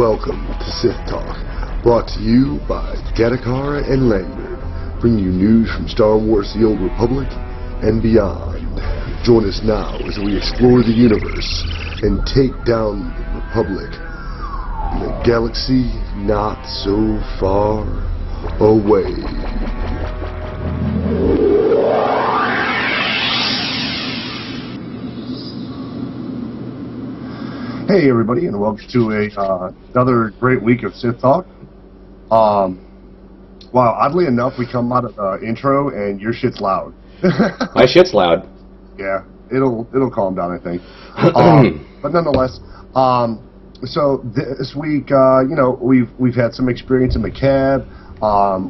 Welcome to Sith Talk, brought to you by Cathar and Lanyard, bringing you news from Star Wars The Old Republic and beyond. Join us now as we explore the universe and take down the Republic in a galaxy not so far away. Hey everybody, and welcome to another great week of Sith Talk. Wow, oddly enough, we come out of the intro and your shit's loud. My shit's loud. Yeah, it'll calm down, I think. But nonetheless, so this week, you know, we've had some experience in Makeb.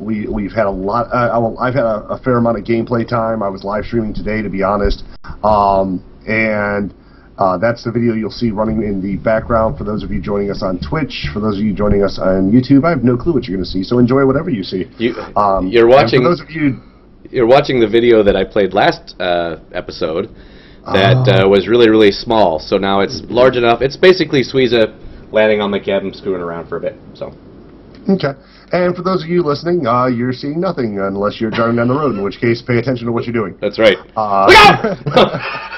We've had a lot. I've had a fair amount of gameplay time. I was live streaming today, to be honest, and. That's the video you'll see running in the background for those of you joining us on Twitch. For those of you joining us on YouTube, I have no clue what you're going to see, so enjoy whatever you see. You're watching. For those of you, you're watching the video that I played last episode. That was really small. So now it's large enough. It's basically Suiza landing on Makeb and screwing around for a bit. So. Okay. And for those of you listening, you're seeing nothing unless you're driving down the road. In which case, pay attention to what you're doing. That's right. Look out!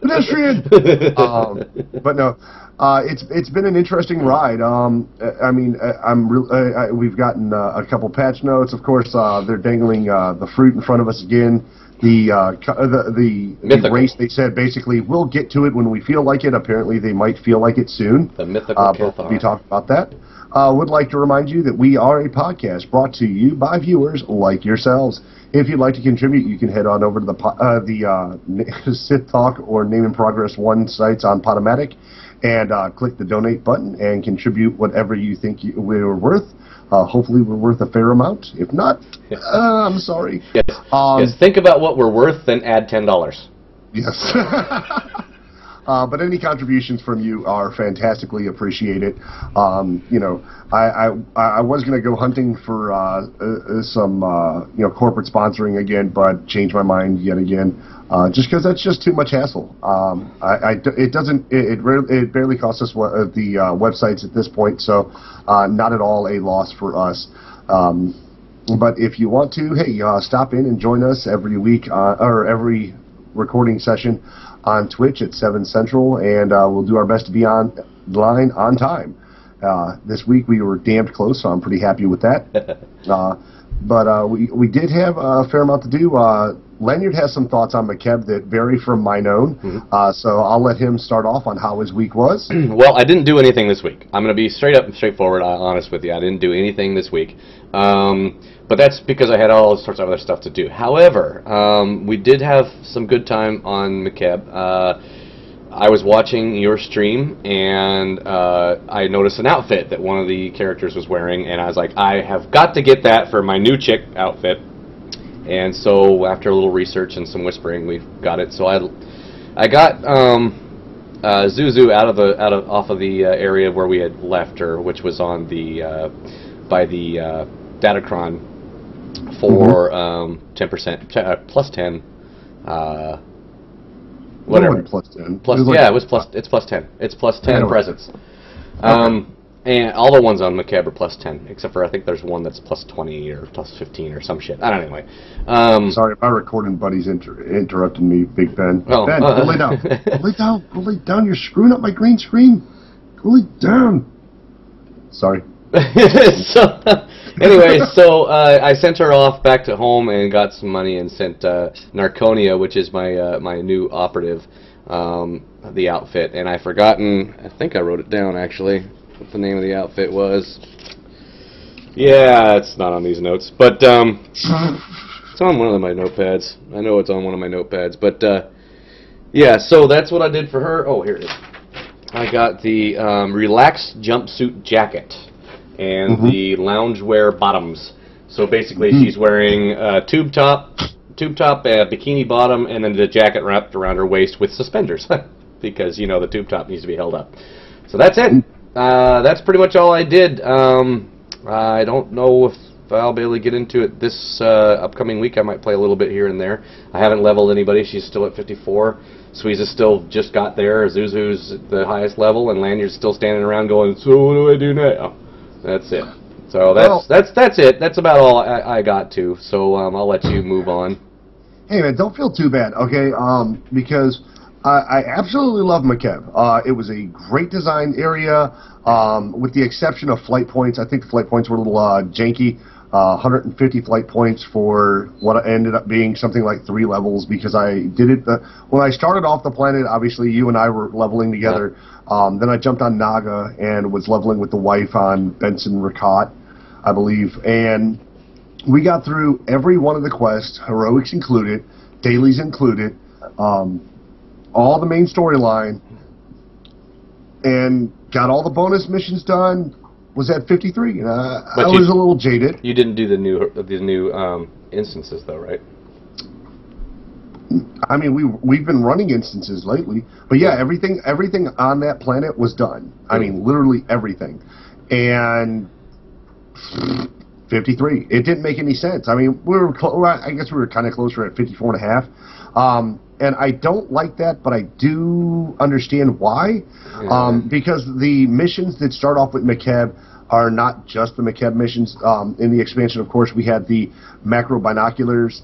Pedestrian. But no, it's been an interesting ride. I mean, we've gotten a couple patch notes. Of course, they're dangling the fruit in front of us again. The race, they said basically we'll get to it when we feel like it. Apparently, they might feel like it soon. The mythical Cathar. We talked about that. Would like to remind you that we are a podcast brought to you by viewers like yourselves. If you'd like to contribute, you can head on over to the Sith Talk or Name in Progress 1 sites on Podomatic and click the donate button and contribute whatever you think we're worth. Hopefully we're worth a fair amount. If not, I'm sorry. Yes. Yes. Think about what we're worth, then add $10. Yes. But any contributions from you are fantastically appreciated. You know, I was going to go hunting for some you know, corporate sponsoring again, but changed my mind yet again, just because that's just too much hassle. It barely costs us the websites at this point, so not at all a loss for us. But if you want to, hey, stop in and join us every week or every recording session on Twitch at 7 Central, and we'll do our best to be online on time. This week we were damned close, so I'm pretty happy with that. But we did have a fair amount to do. Lanyard has some thoughts on Makeb that vary from mine own, so I'll let him start off on how his week was. Well, I didn't do anything this week. I'm going to be straight up and straightforward, honest with you. I didn't do anything this week. But that's because I had all sorts of other stuff to do. However, we did have some good time on Makeb. I was watching your stream, and I noticed an outfit that one of the characters was wearing, and I was like, I have got to get that for my new chick outfit. And so after a little research and some whispering, we got it. So I got Zuzu off of the area where we had left her, which was on the by the Datacron for 10%, plus 10, whatever. Plus 10. Plus, yeah, it was plus. It's plus 10. It's plus 10 presents. And all the ones on Makeb are plus 10, except for I think there's one that's plus 20 or plus 15 or some shit. I don't know, anyway. Sorry, my recording buddy's interrupted me, Big Ben. Oh, Ben, go lay down. Go lay down. Go lay down. You're screwing up my green screen. Go lay down. Sorry. So, anyway, so I sent her off back to home and got some money and sent Narconia, which is my new operative, the outfit. And I've forgotten, I think I wrote it down actually, what the name of the outfit was. Yeah, it's not on these notes, but it's on one of my notepads. I know it's on one of my notepads, but yeah, so that's what I did for her. Oh, here it is. I got the relaxed jumpsuit jacket and the loungewear bottoms. So basically, she's wearing a tube top, bikini bottom, and then the jacket wrapped around her waist with suspenders, because you know the tube top needs to be held up. So that's it. That's pretty much all I did. I don't know if I'll be able to get into it this upcoming week. I might play a little bit here and there. I haven't leveled anybody. She's still at 54. Squeeza's still just got there. Zuzu's the highest level, and Lanyard's still standing around going, so what do I do now? That's it. So that's it. That's about all I got to. So I'll let you move on. Hey man, don't feel too bad, okay? Because I absolutely love Makeb. It was a great design area, with the exception of flight points. I think the flight points were a little janky. 150 flight points for what ended up being something like 3 levels, because I did it when I started off the planet. Obviously, you and I were leveling together. Then I jumped on Naga and was leveling with the wife on Benson Rakat, I believe, and we got through every one of the quests, heroics included, dailies included, all the main storyline, and got all the bonus missions done. Was at 53. I was a little jaded. You didn't do the new instances though, right? I mean, we've been running instances lately, but yeah, everything on that planet was done. I mean, literally everything, and 53. It didn't make any sense. I mean, I guess we were kind of closer at 54 and a half. And I don't like that, but I do understand why. Because the missions that start off with Makeb are not just the Makeb missions. In the expansion, of course, we had the macro binoculars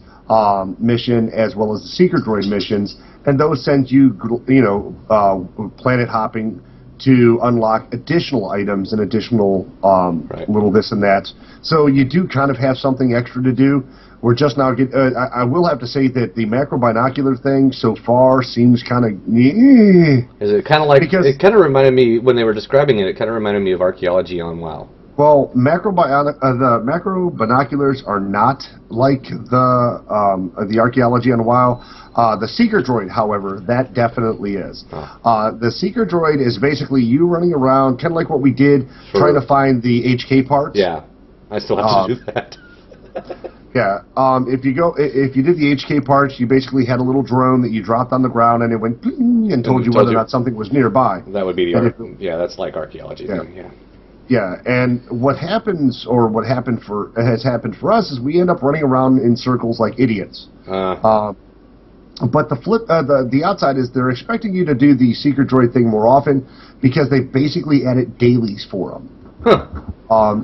mission as well as the seeker droid missions, and those send you, planet hopping to unlock additional items and additional little this and that. So you do kind of have something extra to do. We're just now I will have to say that the macro binocular thing so far seems kind of. Is it kind of like? Because it kind of reminded me when they were describing it. It kind of reminded me of archaeology on WoW. Well, the macro binoculars are not like the archaeology on WoW. The seeker droid, however, that definitely is. The seeker droid is basically you running around, kind of like what we did, trying to find the HK parts. Yeah, I still have to do that. Yeah, if you did the HK parts, you basically had a little drone that you dropped on the ground, and it went ping and told you whether or not something was nearby. That would be that's like archaeology thing. Yeah. Yeah, and what happens, or what has happened for us, is we end up running around in circles like idiots. But the outside is they're expecting you to do the seeker droid thing more often because they basically added dailies for them. Huh.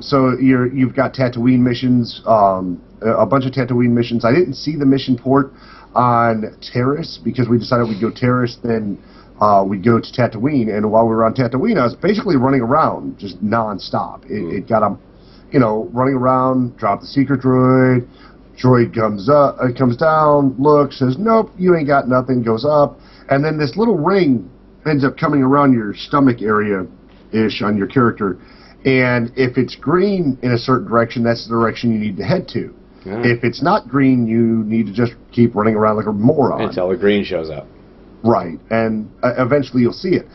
So you've got Tatooine missions, a bunch of Tatooine missions. I didn't see the mission port on Terrace because we decided we'd go Terrace, then we'd go to Tatooine. And while we were on Tatooine, I was basically running around just non-stop. It got them, running around, drop the seeker droid. Droid comes down, looks, says, nope, you ain't got nothing, goes up. And then this little ring ends up coming around your stomach area-ish on your character. And if it's green in a certain direction, that's the direction you need to head to. Yeah. If it's not green, you need to just keep running around like a moron. Until the green shows up. Right, and eventually you'll see it.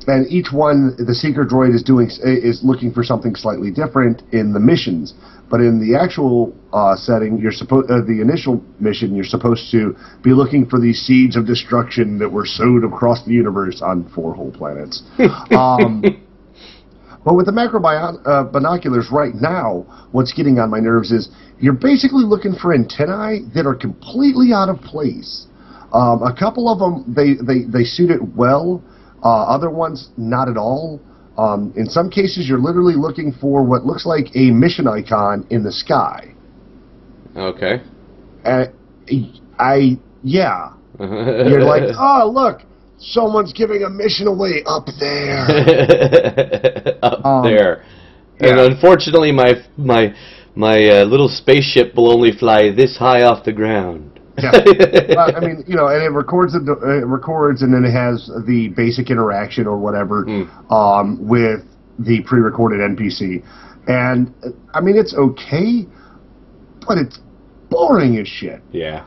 And each one, the seeker droid is looking for something slightly different in the missions. But in the actual setting, the initial mission, you're supposed to be looking for these seeds of destruction that were sowed across the universe on 4 whole planets. But with the macro binoculars right now, what's getting on my nerves is you're basically looking for antennae that are completely out of place. A couple of them, they suit it well. Other ones, not at all. In some cases, you're literally looking for what looks like a mission icon in the sky. Okay. Yeah. You're like, oh, look, someone's giving a mission away up there. Up there. Yeah. And unfortunately, my little spaceship will only fly this high off the ground. Yeah. I mean, and it records and then it has the basic interaction or whatever with the pre-recorded NPC. And I mean, it's okay, but it's boring as shit. Yeah.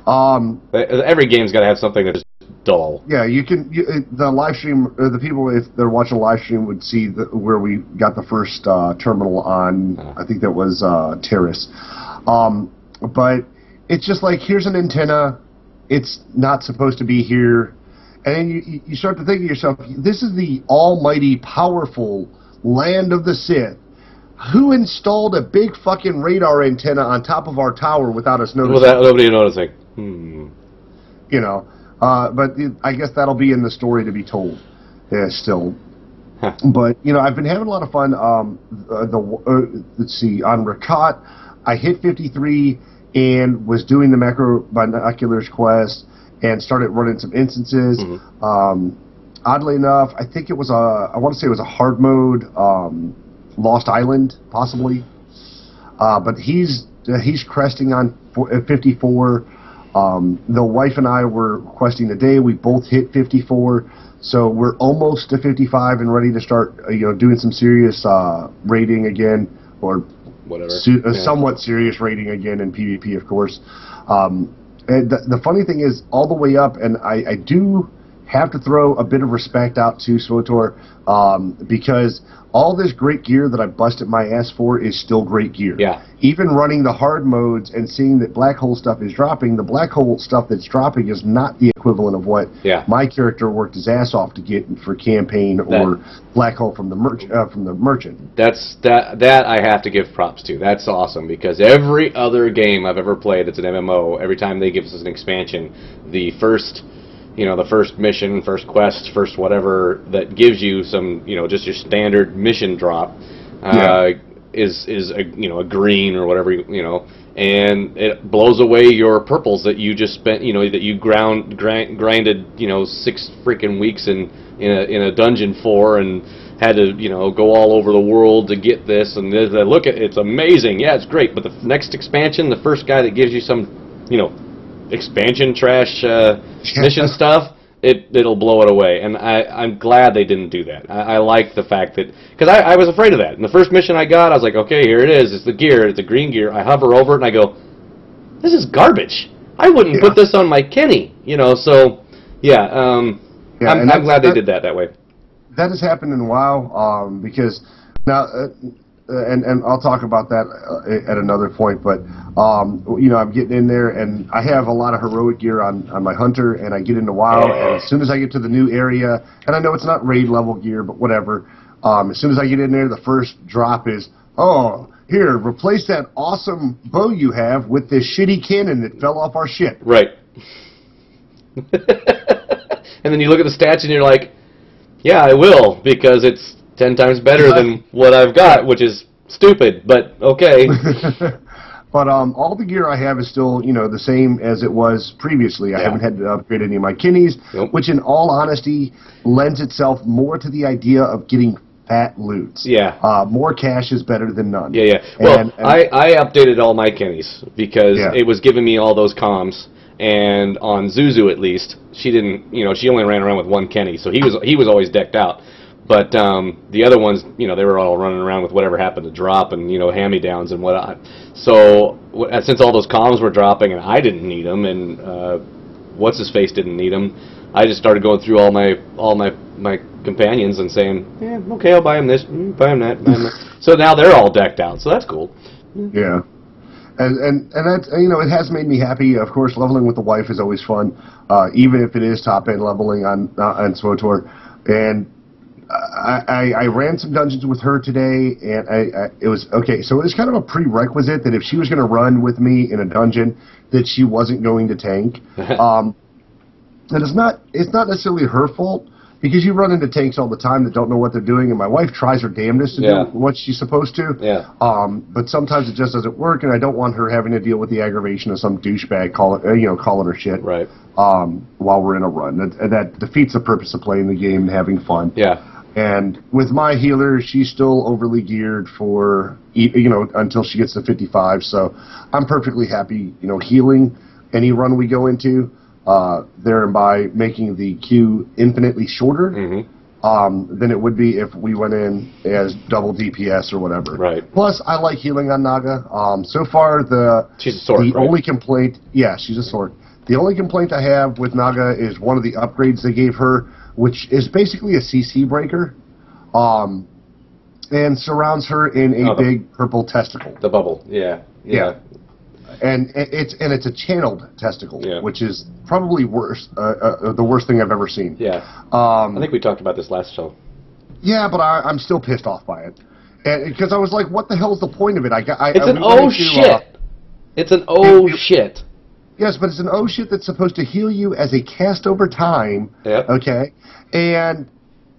Every game's got to have something that's dull. Yeah, the live stream, the people, if they're watching a live stream, would see where we got the first terminal on. I think that was Terrace. But it's just like, here's an antenna. It's not supposed to be here. And then you start to think to yourself, this is the almighty, powerful land of the Sith. who installed a big fucking radar antenna on top of our tower without us noticing? Without nobody noticing. You know, but I guess that'll be in the story to be told. Yeah, still. Huh. But you know, I've been having a lot of fun. Let's see, on Rakat, I hit 53 and was doing the macro binoculars quest and started running some instances. Oddly enough, I think it was I want to say it was a hard mode, Lost Island, possibly. But he's cresting on 54. The wife and I were questing today. We both hit 54, so we're almost to 55 and ready to start, doing some serious raiding again, or whatever, somewhat serious raiding again in PvP, of course. And the funny thing is, all the way up, and I do have to throw a bit of respect out to SWTOR, because all this great gear that I busted my ass for is still great gear. Yeah. Even running the hard modes and seeing that black hole stuff is dropping, the black hole stuff that's dropping is not the equivalent of what my character worked his ass off to get for campaign or black hole from the merchant. That I have to give props to. That's awesome, because every other game I've ever played that's an MMO, every time they give us an expansion, the first mission, first quest, first whatever that gives you some, just your standard mission drop, is a green or whatever, and it blows away your purples that you just spent, that you grinded, 6 freaking weeks in a dungeon for, and had to, go all over the world to get this, and they look at it's amazing, yeah, it's great, but the next expansion, the first guy that gives you some, expansion trash mission stuff, it'll blow it away, and I'm glad they didn't do that. I like the fact that, because I was afraid of that. In the first mission I got, I was like, okay, here it is. It's the gear. It's the green gear. I hover over it and I go, this is garbage. I wouldn't put this on my Kenny. So I'm glad they did that way. That has happened in WoW, because now. And I'll talk about that at another point, but I'm getting in there, and I have a lot of heroic gear on my hunter, and I get into WoW, and as soon as I get to the new area, and I know it's not raid level gear, but whatever, as soon as I get in there, the first drop is, here, replace that awesome bow you have with this shitty cannon that fell off our ship. Right. And then you look at the stats and you're like, yeah, I will, because it's 10 times better than what I've got, which is stupid, but okay. But all the gear I have is still, the same as it was previously. I haven't had to upgrade any of my kinnies, which in all honesty lends itself more to the idea of getting fat loots. Yeah. More cash is better than none. Yeah. Well, I updated all my kinnies because it was giving me all those comms. And on Zuzu, at least, she didn't, she only ran around with one Kenny, so he was always decked out. But the other ones, they were all running around with whatever happened to drop and, hand-me-downs and whatnot. So since all those comms were dropping and I didn't need them, and what's-his-face didn't need them, I just started going through all my companions and saying, yeah, okay, I'll buy him this, buy him that, buy him that. So now they're all decked out, so that's cool. Yeah. And that's, it has made me happy. Of course, leveling with the wife is always fun, even if it is top-end leveling on SWTOR. And I ran some dungeons with her today, and it was okay. So it was kind of a prerequisite that if she was going to run with me in a dungeon, that she wasn't going to tank. And it's not necessarily her fault, because you run into tanks all the time that don't know what they're doing, and my wife tries her damnedest to do what she's supposed to. Yeah. But sometimes it just doesn't work, and I don't want her having to deal with the aggravation of some douchebag calling her shit. Right. While we're in a run, that defeats the purpose of playing the game and having fun. Yeah. And with my healer, she's still overly geared for, until she gets to 55. So I'm perfectly happy, healing any run we go into, thereby making the queue infinitely shorter than it would be if we went in as double DPS or whatever. Right. Plus, I like healing on Naga. So far, she's a sword, the right? only complaint, she's a sword. The only complaint I have with Naga is one of the upgrades they gave her, which is basically a CC breaker, and surrounds her in a big purple testicle. The bubble, yeah. And it's a channeled testicle, which is probably worse, the worst thing I've ever seen. Yeah. I think we talked about this last show. Yeah, but I'm still pissed off by it. Because I was like, what the hell's the point of it? It's an oh shit. It's an oh shit. Yes, but it's an oh shit that's supposed to heal you as a cast over time. Yep. Okay? And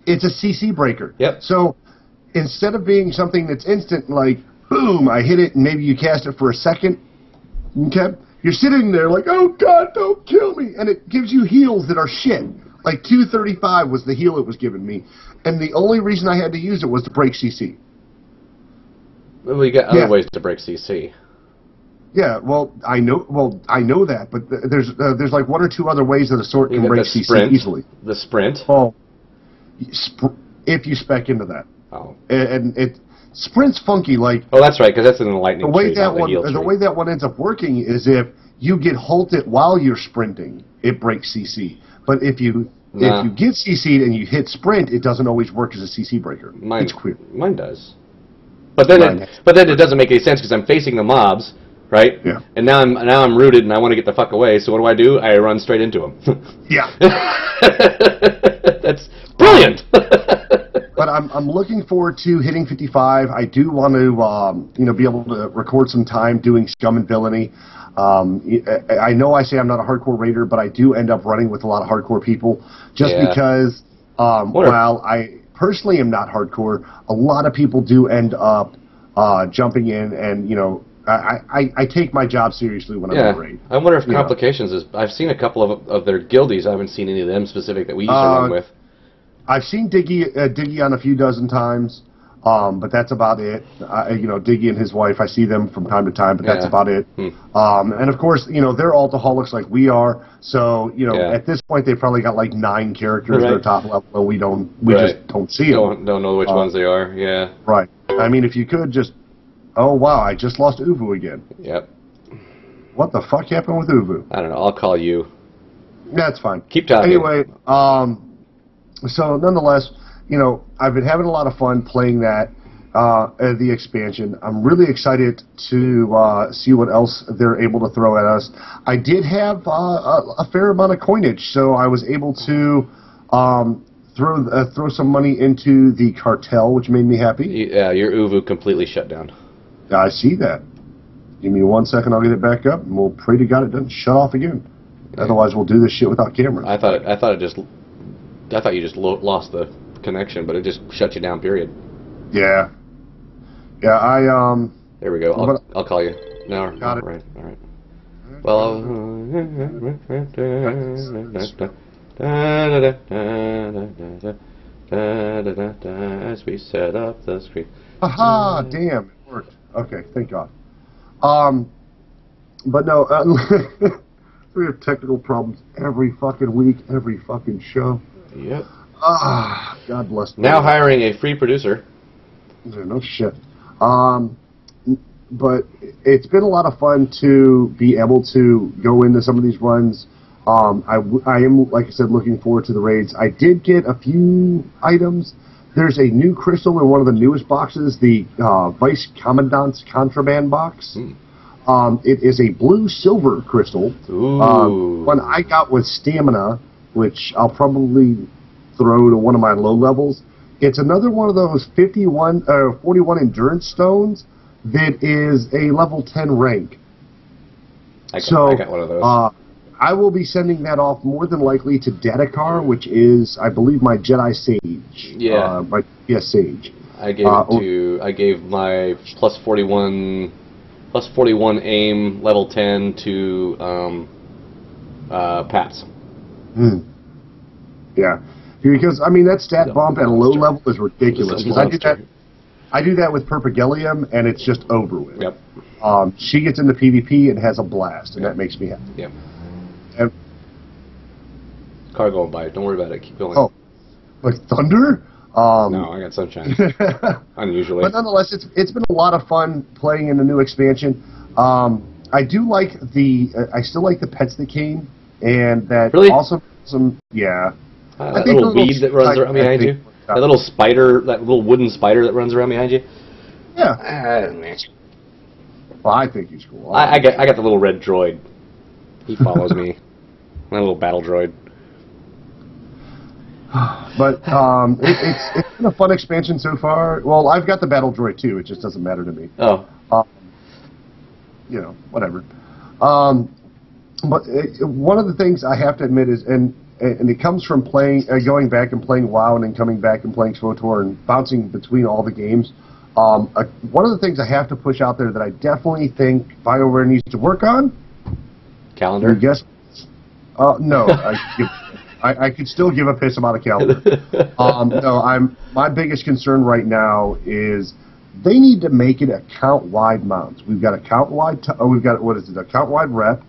it's a CC breaker. Yep. So instead of being something that's instant, like, boom, I hit it, and maybe you cast it for a second, okay? You're sitting there like, oh god, don't kill me. And it gives you heals that are shit. Like 235 was the heal it was giving me. And the only reason I had to use it was to break CC. Well, you got other ways to break CC. Yeah, well, I know that, but there's like one or two other ways that a sword can break CC easily. The sprint. Oh, if you spec into that. Oh. And it sprint's funky. Like. Oh, that's right, because that's in the lightning. The way that one ends up working is if you get halted while you're sprinting, it breaks CC. But if you get CC'd and you hit sprint, it doesn't always work as a CC breaker. It's queer. Mine does. But then it doesn't make any sense because I'm facing the mobs. Right? Yeah. And now I'm rooted and I want to get the fuck away. So what do? I run straight into them. Yeah. That's brilliant. But I'm looking forward to hitting 55. I do want to be able to record some time doing Scum and Villainy. I know I say I'm not a hardcore raider, but I do end up running with a lot of hardcore people just because while I personally am not hardcore, a lot of people do end up jumping in and I take my job seriously when I'm in a raid. I wonder if Complications is... I've seen a couple of their guildies. I haven't seen any of them specific that we used to run with. I've seen Diggy on a few dozen times, but that's about it. Diggy and his wife, I see them from time to time, but that's about it. And of course, they're alcoholics like we are, so, at this point they've probably got like 9 characters at their top level, and we just don't see them. Don't know which ones they are, yeah. Right. I mean, if you could just... Oh, wow, I just lost Uvu again. Yep. What the fuck happened with Uvu? I don't know. I'll call you. That's fine. Keep talking. Anyway, so nonetheless, I've been having a lot of fun playing that, the expansion. I'm really excited to see what else they're able to throw at us. I did have a fair amount of coinage, so I was able to throw some money into the cartel, which made me happy. Yeah, your Uvu completely shut down. I see that. Give me 1 second, I'll get it back up, and we'll pray to God it doesn't shut off again. Yeah. Otherwise, we'll do this shit without cameras. I thought you just lost the connection, but it just shut you down. Period. Yeah. Yeah, There we go. I'll call you. No. Got it. All right. Well. As we set up the screen. Aha! Damn, it worked. Okay, thank God. But no, we have technical problems every fucking week, every fucking show. Yep. God bless me. Now hiring a free producer. Yeah, no shit. But it's been a lot of fun to be able to go into some of these runs. I am, like I said, looking forward to the raids. I did get a few items. There's a new crystal in one of the newest boxes, the Vice Commandant's Contraband box. It is a blue-silver crystal. One I got with stamina, which I'll probably throw to one of my low levels. It's another one of those 41 endurance stones that is a level 10 rank. I got one of those. I will be sending that off more than likely to Cathar, which is, I believe, my Jedi Sage. Yeah. My Sage. I gave my plus 41 aim level 10 to Pats. Yeah. Because, I mean, that stat bump at a low level is ridiculous. Because I do that with Perpigillium, and it's just over with. Yep. She gets into PvP and has a blast, and that makes me happy. Yep. And car going by. Don't worry about it. Keep going. Oh, like thunder? No, I got sunshine. Unusually. But nonetheless, it's been a lot of fun playing in the new expansion. I do like I still like the pets that came, and that also some that little weed that runs around behind you. That little spider, that little wooden spider that runs around behind you. Yeah. Well, I think he's cool. I got the little red droid. He follows me. My little battle droid. But it's been a fun expansion so far. Well, I've got the Battle Droid too. It just doesn't matter to me. Oh. You know, whatever. But one of the things I have to admit is, and it comes from playing, going back and playing WoW, and then coming back and playing SWTOR and bouncing between all the games. One of the things I have to push out there that I definitely think BioWare needs to work on. Calendar. You guess? No, I could still give a piss about a calendar. No, my biggest concern right now is they need to make it account-wide mounts. We've got account-wide. We've got account-wide rep.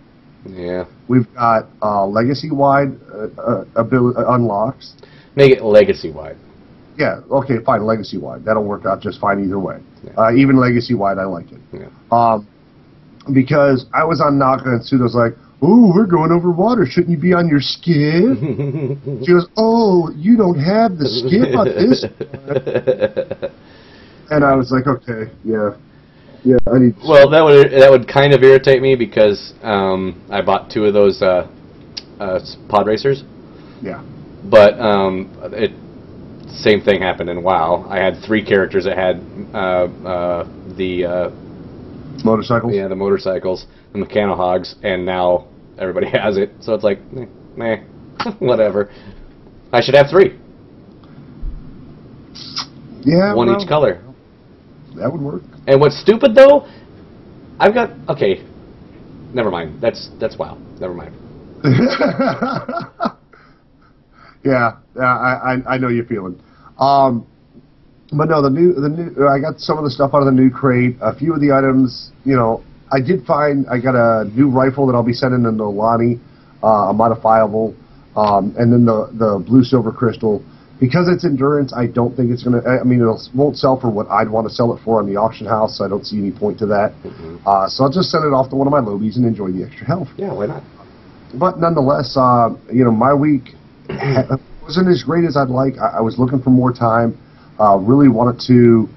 Yeah. We've got legacy-wide unlocks. Make it legacy-wide. Yeah. Okay. Fine. Legacy-wide. That'll work out just fine either way. Yeah. Even legacy-wide, I like it. Yeah. Because I was on Naka and Sudo's like, "Oh, we're going over water. Shouldn't you be on your skiff?" She goes, "Oh, you don't have the skiff on this." And I was like, "Okay, yeah, I need." Well, that would kind of irritate me because I bought 2 of those pod racers. Yeah. But same thing happened in WoW. I had 3 characters that had the motorcycles. Yeah, the motorcycles, the mechanohogs, and now everybody has it. So it's like, meh, whatever. I should have 3. Yeah. One each color. That would work. And what's stupid though, I've got never mind. That's WoW. Never mind. Yeah, I know you're feeling. But no, the new I got some of the stuff out of the new crate. A few of the items, you know, I did find. I got a new rifle that I'll be sending into Lonnie, a modifiable, and then the blue silver crystal. Because it's endurance, I don't think it's gonna. I mean, it won't sell for what I'd want to sell it for on the auction house. So I don't see any point to that. Mm-hmm. So I'll just send it off to one of my lobies and enjoy the extra health. Yeah, why not? But nonetheless, you know, my week wasn't as great as I'd like. I was looking for more time. Really wanted to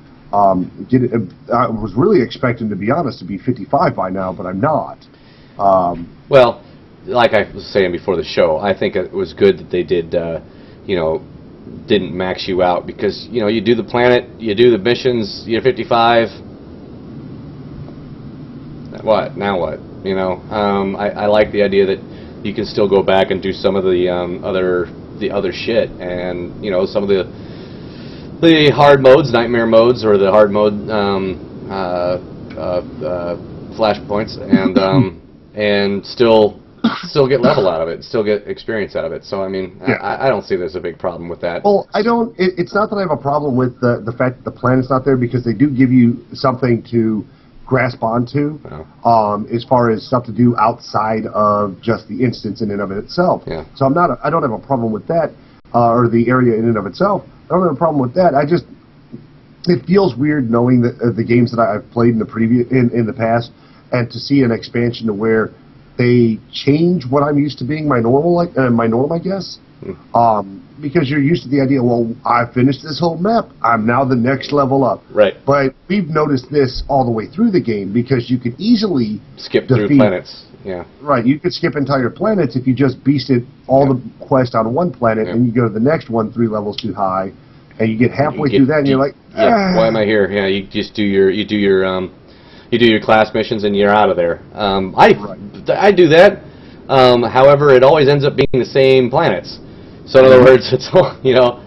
get it. I was really expecting, to be honest, to be 55 by now, but I'm not. Well, like I was saying before the show, I think it was good that they did, you know, didn't max you out, because, you know, you do the planet, you do the missions, you're 55. What? Now what? You know, I like the idea that you can still go back and do some of the other shit, and, you know, some of the hard modes, nightmare modes, or the hard mode flashpoints, and still get level out of it, still get experience out of it. So I mean, yeah. I don't see there's a big problem with that. Well, I don't. It's not that I have a problem with the fact that the planet's not there, because they do give you something to grasp onto, as far as stuff to do outside of just the instance in and of itself. Yeah. So I don't have a problem with that, or the area in and of itself. I don't have a problem with that. It feels weird knowing that the games that I've played in the past, and to see an expansion to where they change what I'm used to being my norm, I guess. Because you're used to the idea, well, I finished this whole map, I'm now the next level up. Right. But we've noticed this all the way through the game, because you could easily skip through planets. Yeah. Right. You could skip entire planets if you just beasted all the quest on one planet, and you go to the next one 3 levels too high, and you get halfway through that, and you're like, why am I here? Yeah, you just do your class missions and you're out of there. I do that. However, it always ends up being the same planets. So in other words, it's all, you know,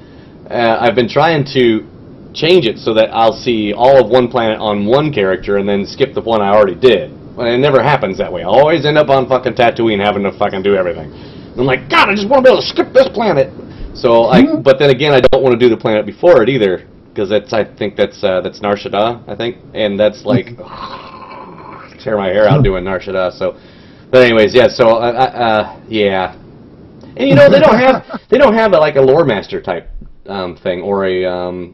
I've been trying to change it so that I'll see all of one planet on one character and then skip the one I already did. Well, it never happens that way. I always end up on fucking Tatooine having to fucking do everything. I'm like, God, I just want to be able to skip this planet. So but then again, I don't want to do the planet before it either, because I think that's Nar Shaddaa, I think, and that's like tear my hair out doing Nar Shaddaa. So, but anyways, yeah. So yeah, and you know they don't have like a lore master type thing, or a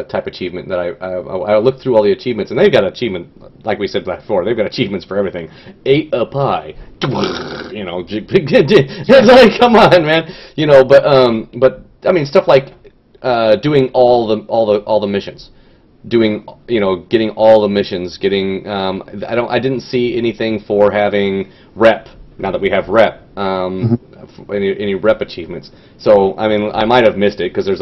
type achievement that I looked through all the achievements, and they've got achievement, like we said before, they've got achievements for everything. Ate a pie, you know. It's like, come on, man, you know. But I mean, stuff like doing all the missions, doing, you know, getting all the missions, getting I didn't see anything for having rep now that we have rep, any rep achievements. So, I mean, I might have missed it because there's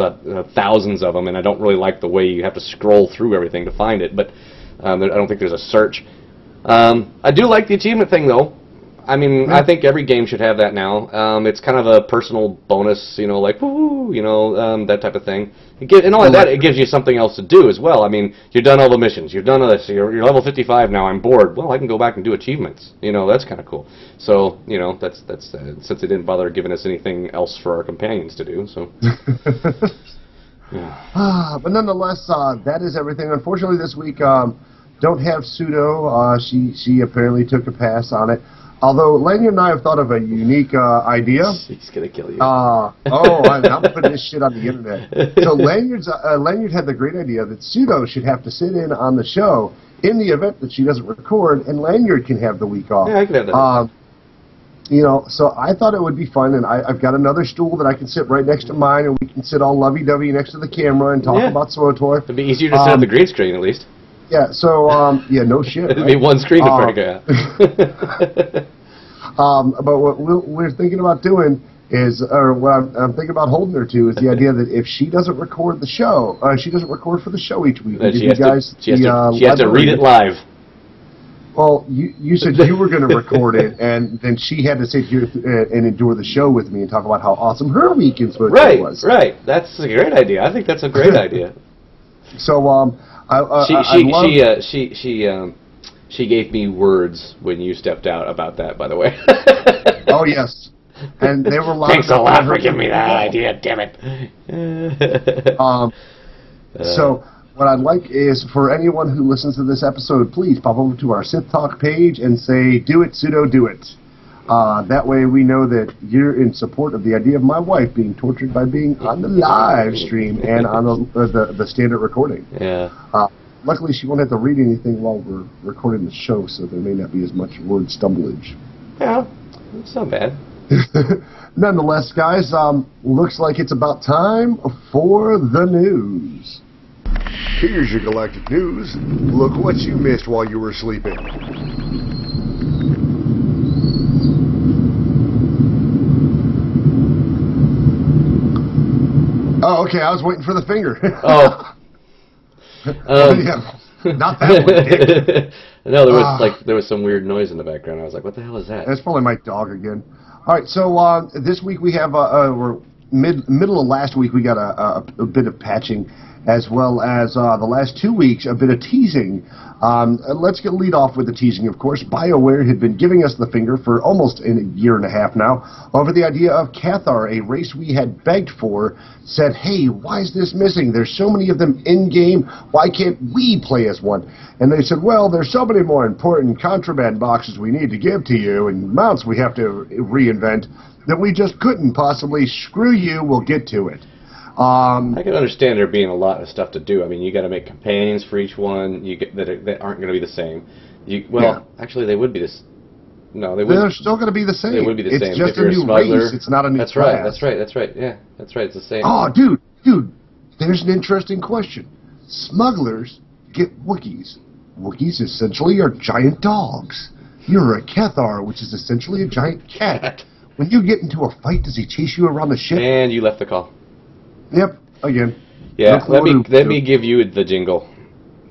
thousands of them, and I don't really like the way you have to scroll through everything to find it, but I don't think there's a search. I do like the achievement thing, though. I mean, I think every game should have that now. It's kind of a personal bonus, you know, like, woo, you know, that type of thing. And only that, it gives you something else to do as well. I mean, you've done all the missions. You've done all this. You're level 55 now. I'm bored. Well, I can go back and do achievements. You know, that's kind of cool. So, you know, that's since they didn't bother giving us anything else for our companions to do, so. Yeah. But nonetheless, that is everything. Unfortunately, this week, don't have Pseudo. She apparently took a pass on it. Although Lanyard and I have thought of a unique idea. He's gonna kill you. I'm putting this shit on the internet. So Lanyard had the great idea that Pseudo should have to sit in on the show in the event that she doesn't record, and Lanyard can have the week off. Yeah, I can have that. You know, so I thought it would be fun, and I've got another stool that I can sit right next to mine, and we can sit all lovey-dovey next to the camera and talk about SWTOR. It'd be easier to sit on the green screen, at least. Yeah, so, no shit. It'd be one screen to figure out. But what we're thinking about doing is, or what I'm thinking about holding her to, is the idea that if she doesn't record the show, she doesn't record for the show each week, she has to read it live. Well, you said you were going to record it, and then she had to sit here and endure the show with me and talk about how awesome her week in SWTOR was. Right. That's a great idea. I think that's a great idea. So, she gave me words when you stepped out about that, by the way. Oh, yes. And they were loud. Thanks a lot for giving me that idea, damn it. So, what I'd like is for anyone who listens to this episode, please pop over to our Sith Talk page and say, do it, Pseudo, do it. That way we know that you're in support of the idea of my wife being tortured by being on the live stream and on the standard recording. Yeah. Luckily, she won't have to read anything while we're recording the show, so there may not be as much word stumblage. Yeah, it's not bad. Nonetheless, guys, looks like it's about time for the news. Here's your galactic news. Look what you missed while you were sleeping. Oh, okay, I was waiting for the finger. Oh. Yeah, not that one, Dick. No, there was some weird noise in the background. I was like, "What the hell is that?" That's probably my dog again. All right, so this week we have we're middle of last week we got a bit of patching, as well as the last 2 weeks a bit of teasing. Let's lead off with the teasing, of course. BioWare had been giving us the finger for almost a year and a half now over the idea of Cathar, a race we had begged for, said, hey, why is this missing? There's so many of them in-game. Why can't we play as one? And they said, well, there's so many more important contraband boxes we need to give to you and mounts we have to reinvent that we just couldn't possibly. Screw you, we'll get to it. I can understand there being a lot of stuff to do. I mean, you got to make companions for each one. That aren't going to be the same. Actually, they would be this. No, they would. They're still going to be the same. They would be the same. It's just a new race. It's not a new class. That's right. Yeah, that's right. It's the same. Oh, dude. There's an interesting question. Smugglers get Wookiees. Wookiees essentially are giant dogs. You're a Cathar, which is essentially a giant cat. When you get into a fight, does he chase you around the ship? And you left the call. Yep, again. Yeah, let me give you the jingle.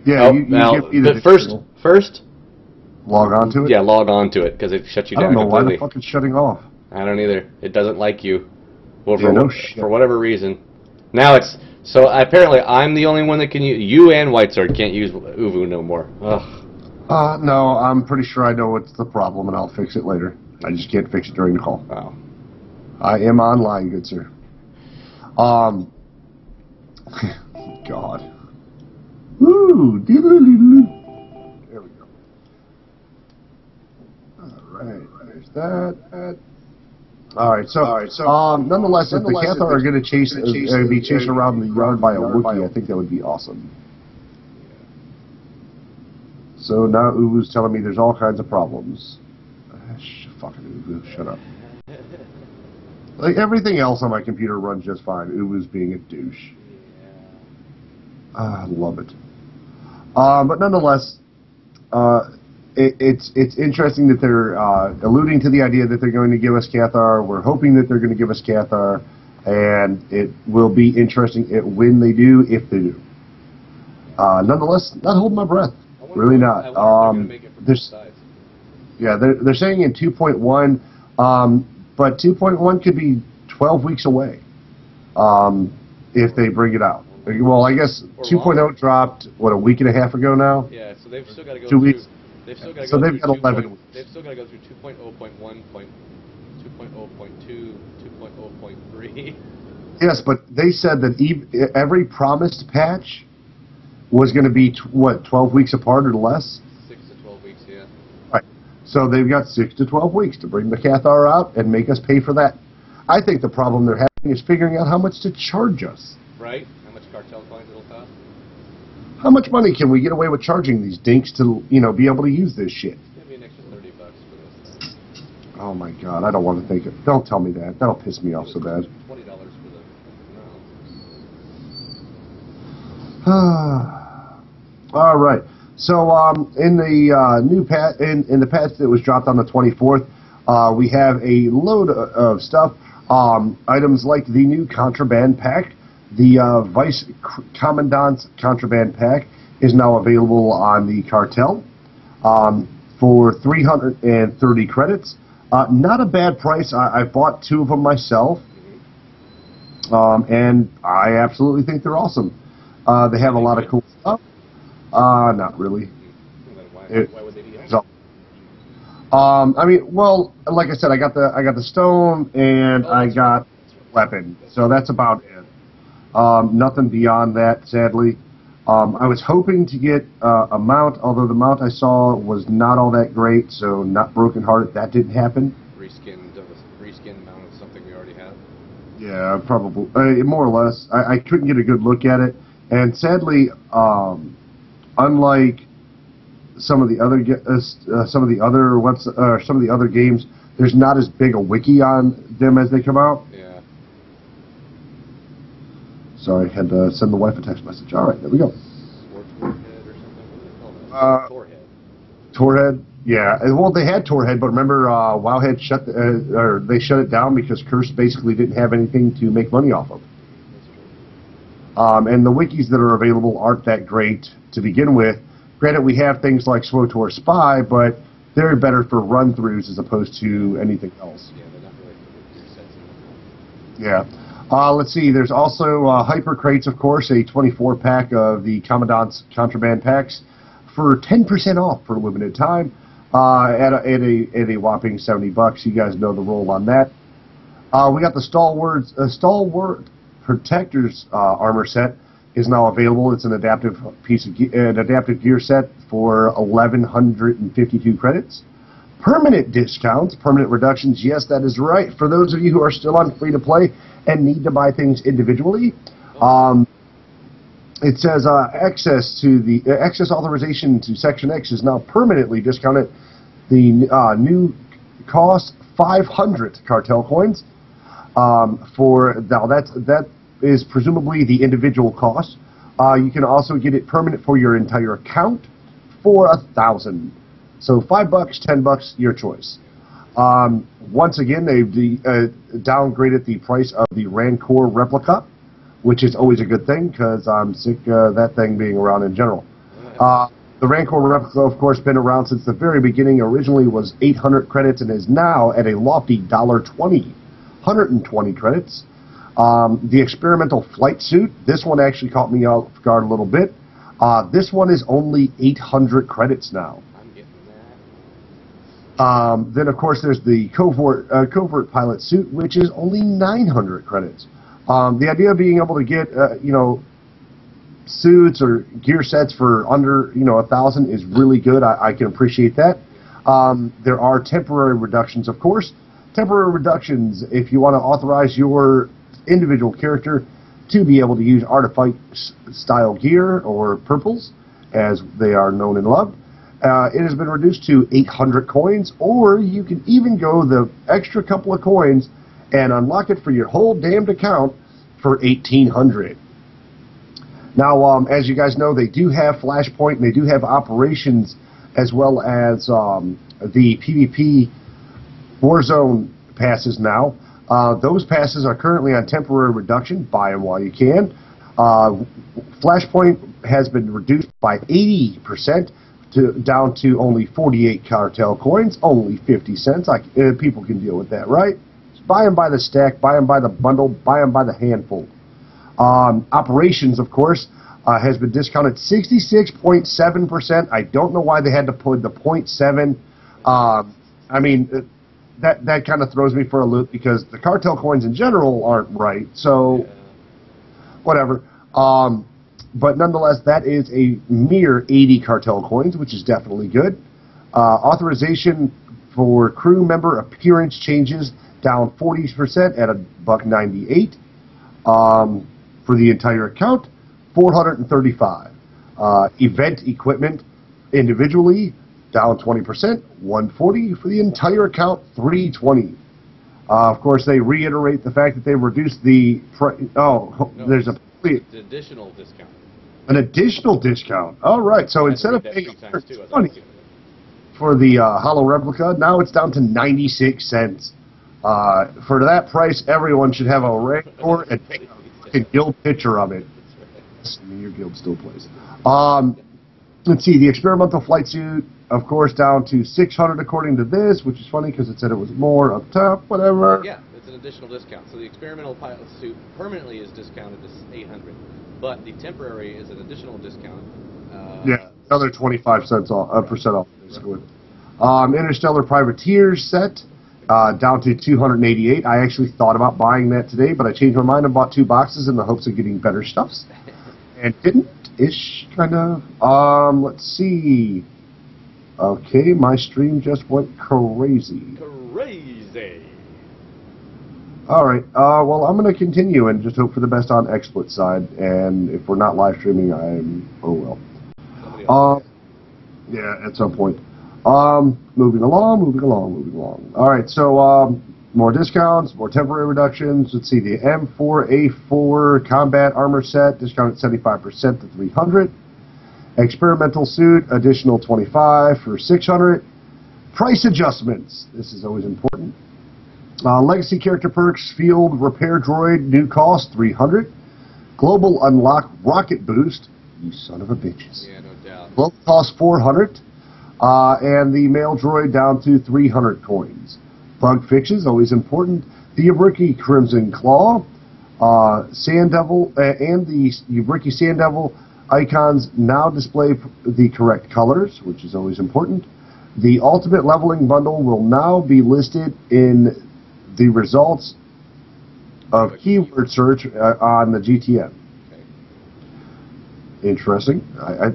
Yeah, you give me the jingle. First, log on to it? Yeah, log on to it, because it shuts you down completely. I don't know why the fuck it's shutting off. I don't either. It doesn't like you. Well, for whatever reason. Now so apparently I'm the only one that can use, you and Whitesword can't use Uvu no more. Ugh. No, I'm pretty sure I know what's the problem, and I'll fix it later. I just can't fix it during the call. Wow. I am online, good sir. God. Woo! There we go. Alright, there's that. Alright, so nonetheless, if the Cathar are going to be chasing around the yard by a Wookiee, I think that would be awesome. So now Uvu's telling me there's all kinds of problems. Fucking Uvu, shut up. Like, everything else on my computer runs just fine. Uvu's being a douche. I love it. But nonetheless, it's interesting that they're alluding to the idea that they're going to give us Cathar. We're hoping that they're going to give us Cathar, and it will be interesting when they do, if they do. Nonetheless, not holding my breath. Really not. They're saying in 2.1, but 2.1 could be 12 weeks away if they bring it out. Well, I guess 2.0 dropped, what, a week and a half ago now? Yeah, so they've still got to go 2 weeks. They've still got to so go they've through got 11 weeks. They've still got to go through 2.0.1, 2.0.2, 2.0.3. Yes, but they said that every promised patch was going to be, 12 weeks apart or less? 6 to 12 weeks, yeah. Right. So they've got 6 to 12 weeks to bring the Cathar out and make us pay for that. I think the problem they're having is figuring out how much to charge us. Right? How much cartel coins it'll cost? How much money can we get away with charging these dinks to, be able to use this shit? It's going to be an extra $30 for this. Oh my God, I don't want to think it. Don't tell me that. That'll piss me off so bad. $20 for the... All right. So in the new patch, in the patch that was dropped on the 24th, we have a load of stuff. Items like the new contraband pack, the Vice Commandant's contraband pack is now available on the cartel for 330 credits. Not a bad price. I bought 2 of them myself, and I absolutely think they're awesome. They have a lot of cool stuff. Not really. Why would they be awesome? I mean, well, like I said, I got the stone and I got weapon, so that's about it. Nothing beyond that, sadly. I was hoping to get a mount, although the mount I saw was not all that great, so not brokenhearted. That didn't happen. Reskin mount of something we already have. Yeah, probably more or less. I couldn't get a good look at it, and sadly, unlike some of the other games, there's not as big a wiki on them as they come out. Yeah. Sorry, I had to send the wife a text message. All right, there we go. Torhead or something. What do they call that? Torhead. Torhead. Yeah. Well, they had Torhead, but remember, Wowhead they shut it down because Curse basically didn't have anything to make money off of. And the wikis that are available aren't that great to begin with. Granted, we have things like SWTOR Spy, but they're better for run-throughs as opposed to anything else. Yeah, they're not really for your sets. Yeah. Let's see. There's also Hyper Crates, of course, a 24-pack of the Commandant's contraband packs for 10% off for a limited time at a whopping $70. You guys know the roll on that. We got the Stalwart Protector's armor set is now available. It's an adaptive gear set for 1,152 credits. Permanent discounts, permanent reductions. Yes, that is right. For those of you who are still on free to play and need to buy things individually, it says access authorization to Section X is now permanently discounted. The new cost 500 cartel coins. That is presumably the individual cost. You can also get it permanent for your entire account for 1,000. So $5, $10, your choice. Once again, they've downgraded the price of the Rancor replica, which is always a good thing because I'm sick of that thing being around in general. The Rancor replica, of course, been around since the very beginning. Originally was 800 credits and is now at a lofty $1.20. 120 credits. The experimental flight suit, this one actually caught me off guard a little bit. This one is only 800 credits now. I'm getting that. Then, of course, there's the covert pilot suit, which is only 900 credits. The idea of being able to get, suits or gear sets for under, 1,000 is really good. I can appreciate that. There are temporary reductions, of course. Temporary reductions if you want to authorize your individual character to be able to use artifact style gear, or purples as they are known and loved. It has been reduced to 800 coins, or you can even go the extra couple of coins and unlock it for your whole damned account for 1,800. Now, as you guys know, they do have Flashpoint and they do have operations as well as the PvP Warzone passes now. Those passes are currently on temporary reduction. Buy them while you can. Flashpoint has been reduced by 80% down to only 48 cartel coins, only 50 cents. People can deal with that, right? Just buy them by the stack, buy them by the bundle, buy them by the handful. Operations, of course, has been discounted 66.7%. I don't know why they had to put the 0.7. I mean, that kind of throws me for a loop because the cartel coins in general aren't right. So, whatever. But nonetheless, that is a mere 80 cartel coins, which is definitely good. Authorization for crew member appearance changes down 40% at $1.98. For the entire account, 435. Event equipment individually down 20%, 140. For the entire account, 320. Of course, they reiterate the fact that they reduced the there's an additional discount. An additional discount. All right. So instead of paying 20 for the hollow replica, now it's down to 96 cents. For that price, everyone should have a Rancor and take a guild picture of it. Assuming your guild still plays. Let's see. The experimental flight suit, of course, down to 600 according to this, which is funny because it said it was more up top. Whatever. Yeah, it's an additional discount. So the experimental pilot suit permanently is discounted to 800. But the temporary is an additional discount. Yeah, another 25 cents off, percent off. Right. Interstellar Privateer set down to 288. I actually thought about buying that today, but I changed my mind and bought 2 boxes in the hopes of getting better stuffs, and didn't-ish, kind of. Let's see. Okay, my stream just went crazy. Crazy. All right. Well, I'm going to continue and just hope for the best on XSplit side. And if we're not live streaming, oh well. Yeah, at some point. Moving along. All right. So more discounts, more temporary reductions. Let's see. The M4A4 combat armor set discounted 75% to 300. Experimental suit additional 25 for 600. Price adjustments. This is always important. Legacy character perks, field repair droid, new cost 300. Global unlock rocket boost, you son of a bitches. Yeah, no doubt. Global cost 400. And the mail droid down to 300 coins. Bug fixes, always important. The Yabriki Crimson Claw, Sand Devil, and the Yabriki Sand Devil icons now display the correct colors, which is always important. The Ultimate Leveling Bundle will now be listed in the results of keyword search on the GTN. Okay. Interesting. I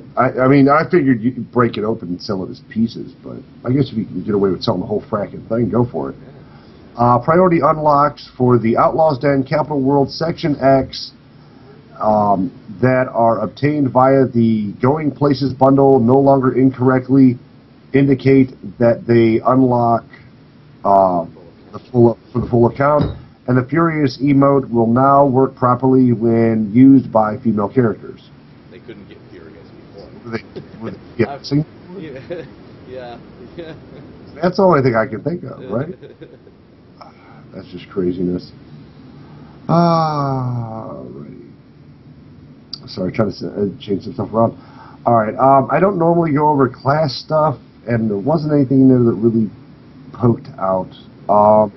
mean, I figured you could break it open and sell it as pieces, but I guess if you can get away with selling the whole fracking thing, go for it. Priority unlocks for the Outlaws Den Capital World Section X that are obtained via the Going Places bundle no longer incorrectly indicate that they unlock for the full account, and the Furious emote will now work properly when used by female characters. They couldn't get Furious before. Were they guessing? Yeah. That's the only thing I can think of, right? That's just craziness. Alrighty. Sorry, trying to change some stuff around. Alright, I don't normally go over class stuff, and there wasn't anything in there that really poked out. I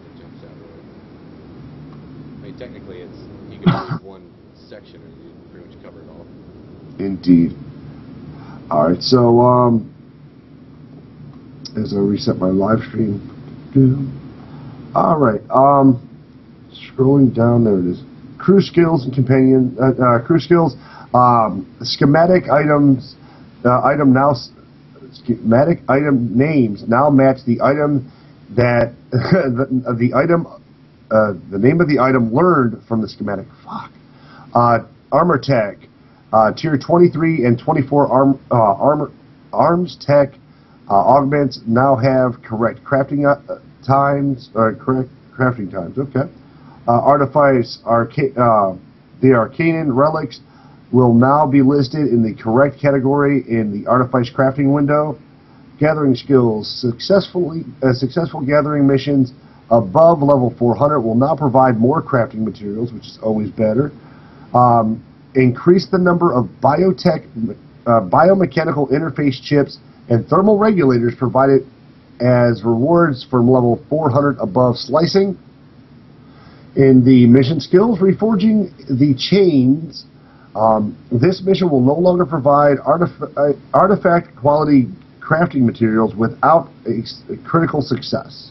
mean, technically, you can use one section and you pretty much cover it all. Indeed. Alright, so, as I reset my live stream. Alright, scrolling down, there it is. Crew skills and companion, crew skills, schematic items, schematic item names now match the item that the name of the item learned from the schematic. Armor tech, tier 23 and 24 arms tech augments now have correct crafting times. Okay. Artifice, the Arcanan relics will now be listed in the correct category in the Artifice crafting window. gathering skills. Successful gathering missions above level 400 will now provide more crafting materials, which is always better. Increase the number of biomechanical interface chips and thermal regulators provided as rewards from level 400 above slicing. In the mission skills, reforging the chains, this mission will no longer provide artifact quality crafting materials without a critical success.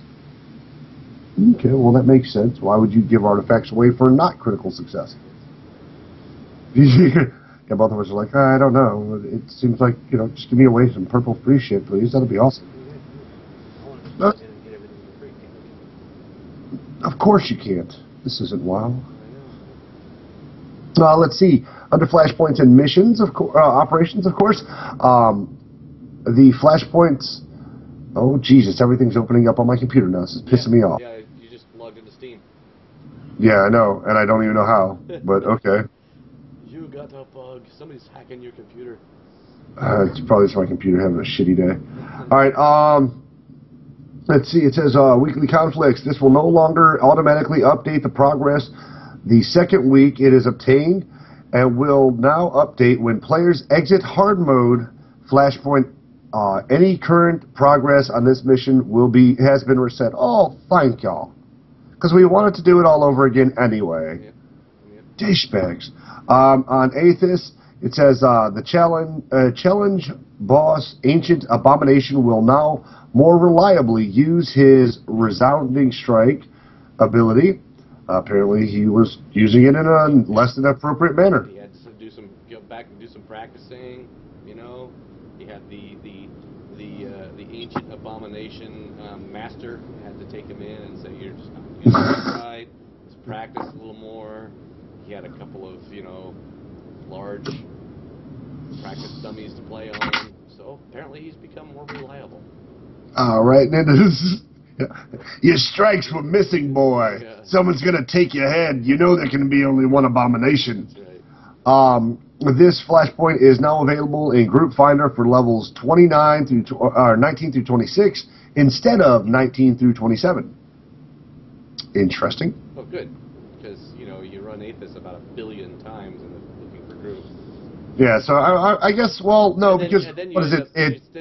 Okay, well that makes sense. Why would you give artifacts away for not critical success? Yeah, both of us are like, I don't know. It seems like, just give me away some purple free shit, please. That'd be awesome. Of course you can't. This isn't WoW. Let's see. Under flashpoints and missions, operations, of course. The flashpoints. Oh Jesus! Everything's opening up on my computer now. This is pissing me off. Yeah, you just logged into Steam. Yeah, I know, and I don't even know how. But okay. You got a bug. Somebody's hacking your computer. It's probably just my computer having a shitty day. All right. Let's see. It says weekly conflicts. This will no longer automatically update the progress the second week it is obtained, and will now update when players exit hard mode. Flashpoint. Any current progress on this mission has been reset. Oh, thank y'all, because we wanted to do it all over again anyway. Yep. Dishbags. On Aethys, it says the challenge boss, Ancient Abomination, will now more reliably use his Resounding Strike ability. Apparently, he was using it in a less than appropriate manner. He had to go back and do some practicing. He had the Ancient Abomination master had to take him in and say, "You're just not doing it right. Let's practice a little more." He had a couple of large practice dummies to play on. So apparently, he's become more reliable. All right, your strikes were missing, boy. Yeah. Someone's gonna take your head. There can be only one abomination. That's right. This flashpoint is now available in Group Finder for levels 29 through 19 through 26 instead of 19 through 27. Interesting. Oh, good, because you run Aethys about 1 billion times and looking for groups. Yeah, so I guess no, because what is it?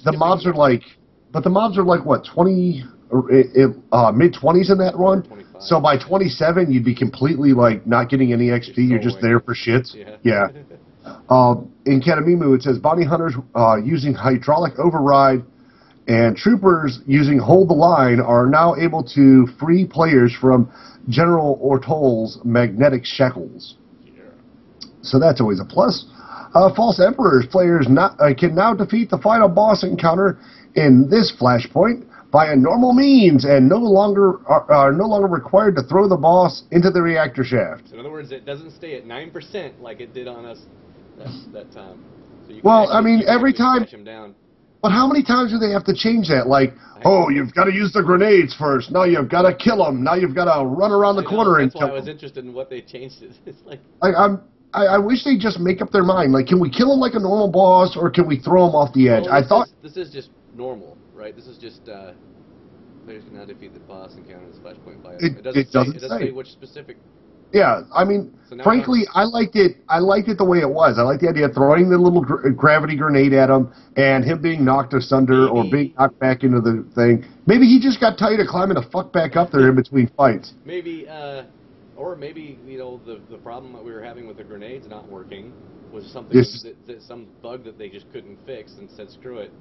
The mobs are like. But the mobs are like, what, 20, mid-20s in that run? 25. So by 27, you'd be completely, not getting any XP. You're just there for shits. Yeah. In Kadamimu, it says, bounty hunters using hydraulic override and troopers using hold the line are now able to free players from General Ortol's magnetic shackles. Yeah. So that's always a plus. False Emperors players can now defeat the final boss encounter in this flashpoint by a normal means and are no longer required to throw the boss into the reactor shaft. In other words, it doesn't stay at 9% like it did on us that time. So every time. Down. But how many times do they have to change that? You've got to use the grenades first. Now you've got to kill them. Now you've got to run around the corner and kill them. That's why I was interested in what they changed it. It's I wish they'd just make up their mind. Can we kill him like a normal boss, or can we throw him off the edge? This is just normal, right? This is just players can now defeat the boss encounter in this flashpoint by. It doesn't say which specific. Yeah, frankly, I liked it. I liked it the way it was. I liked the idea of throwing the little gravity grenade at him and him being knocked asunder or being knocked back into the thing. Maybe he just got tired of climbing the fuck back up there in between fights. Maybe. Or maybe, the problem that we were having with the grenades not working was something some bug that they just couldn't fix and said, screw it.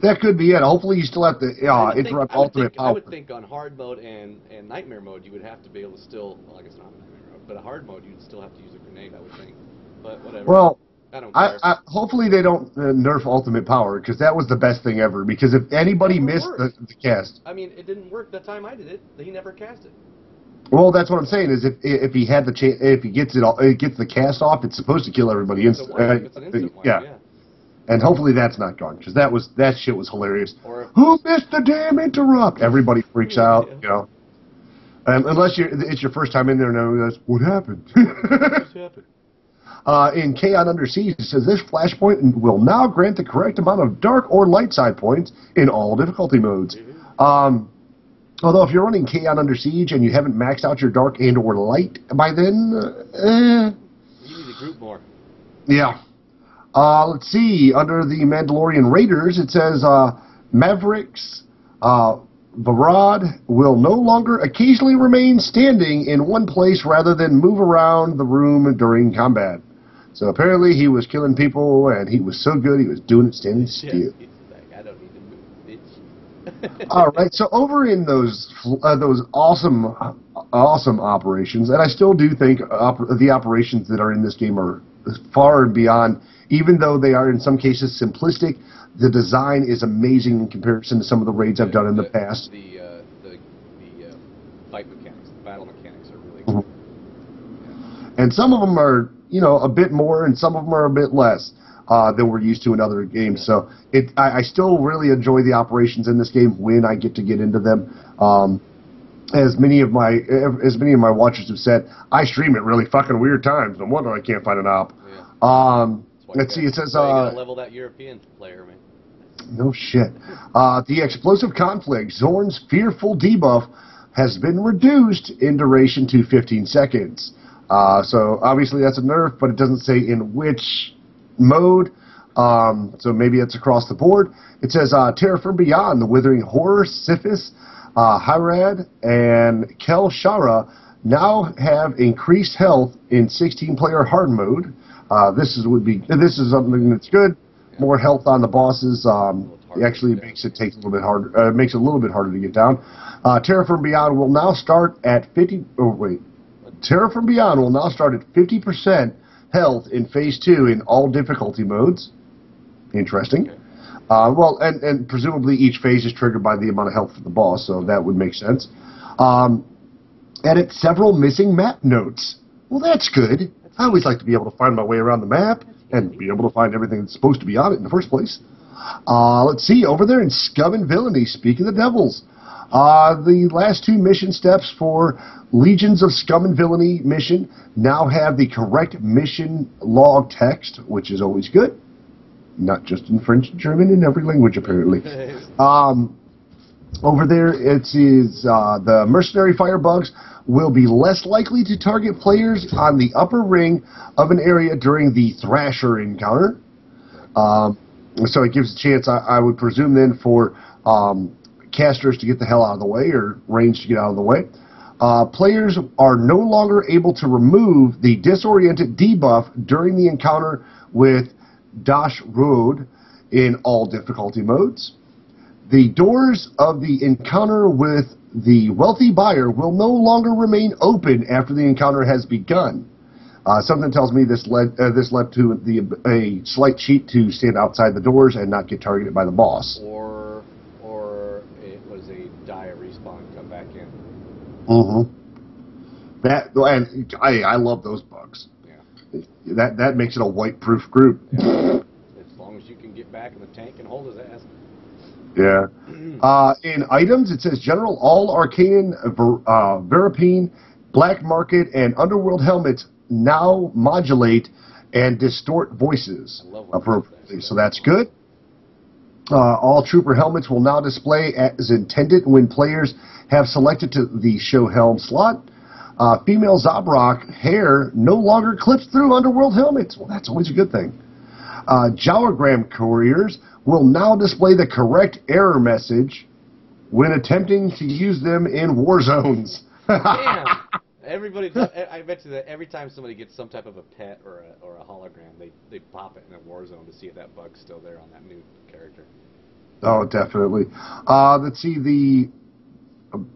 That could be it. Hopefully you still have to interrupt ultimate power. I would think on hard mode and nightmare mode you would have to be able to still, well, I guess not nightmare mode, but a hard mode you'd still have to use a grenade, I would think. But whatever. Well, I don't care. Hopefully they don't nerf ultimate power, because that was the best thing ever. Because if anybody missed the cast. It didn't work the time I did it. He never cast it. Well, that's what I'm saying. Is if he had if he gets the cast off, it's supposed to kill everybody instantly. It's an instant one, yeah. And hopefully that's not gone, because that shit was hilarious. Who missed the damn interrupt? Everybody freaks out, Unless it's your first time in there and everyone goes, what happened? What happened? In Chaos Under Siege, it says this flashpoint will now grant the correct amount of dark or light side points in all difficulty modes. Although if you're running Chaos Under Siege and you haven't maxed out your dark and or light by then, you need to group more. Yeah. Let's see. Under the Mandalorian Raiders, it says Mavericks, Varad will no longer occasionally remain standing in one place rather than move around the room during combat. So apparently he was killing people, and he was so good he was doing it standing still. Yeah, like, I don't need to move, bitch. All right. So over in those awesome operations, and I still do think the operations that are in this game are far and beyond. Even though they are in some cases simplistic, the design is amazing in comparison to some of the raids I've done in the past. The fight mechanics, the battle mechanics are really good. And some of them are, a bit more, and some of them are a bit less than we're used to in other games. So I still really enjoy the operations in this game when I get into them. As many of my watchers have said, I stream at really fucking weird times. No wonder I can't find an op. Yeah. Let's see. It says you gotta level that European player, man. No shit. The explosive conflict, Zorn's fearful debuff, has been reduced in duration to 15 seconds. So obviously that's a nerf, but it doesn't say in which mode. So maybe it's across the board. It says Terror from Beyond, the Withering Horror, Sifis, Hyrad, and Kel Shara now have increased health in 16-player hard mode. This is something that's good. More health on the bosses. It actually makes it take a little bit harder. Makes it a little bit harder to get down. Terror from Beyond will now start at 50. Oh wait, Terror from Beyond will now start at 50% health in Phase 2 in all difficulty modes. Interesting. Well, and presumably each phase is triggered by the amount of health of the boss, so that would make sense. Edit several missing map notes. Well, that's good. I always like to be able to find my way around the map and be able to find everything that's supposed to be on it in the first place. Let's see, over there in Scum and Villainy, speak of the devils. The last two mission steps for Legions of Scum and Villainy mission now have the correct mission log text, which is always good. Not just in French and German, in every language, apparently. Over there, it says the mercenary firebugs will be less likely to target players on the upper ring of an area during the Thrasher encounter. So it gives a chance, I would presume then, for casters to get the hell out of the way, or range to get out of the way. Players are no longer able to remove the disoriented debuff during the encounter with Dash Road in all difficulty modes. The doors of the encounter with the wealthy buyer will no longer remain open after the encounter has begun. Something tells me this led to a slight cheat to stand outside the doors and not get targeted by the boss. Or it was a die respawn, come back in. And I love those bugs. Yeah. That makes it a white-proof group. Yeah. As long as you can get back in the tank and hold his ass. Yeah. In items, it says General All Arcane, Verapine, Black Market, and Underworld helmets now modulate and distort voices appropriately. So that's good. All Trooper helmets will now display as intended when players have selected to the show helm slot. Female Zabrak hair no longer clips through Underworld helmets. Well, that's always a good thing. Jowagram couriers will now display the correct error message when attempting to use them in war zones. Damn. Everybody, I bet you that every time somebody gets some type of a pet or a hologram, they pop it in a war zone to see if that bug's still there on that new character. Oh, definitely. Let's see, the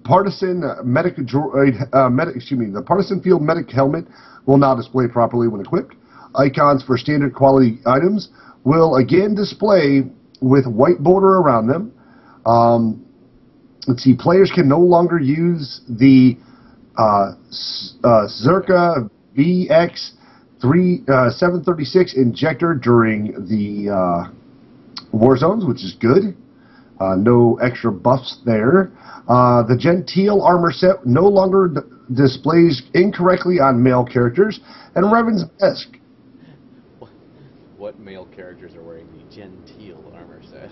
partisan medic droid, the partisan field medic helmet will now display properly when equipped. Icons for standard quality items will again display with white border around them. Let's see, players can no longer use the Zerka VX 736 injector during the war zones, which is good. No extra buffs there. The Gentile armor set no longer displays incorrectly on male characters, and Revan's Desk male characters are wearing the genteel armor set.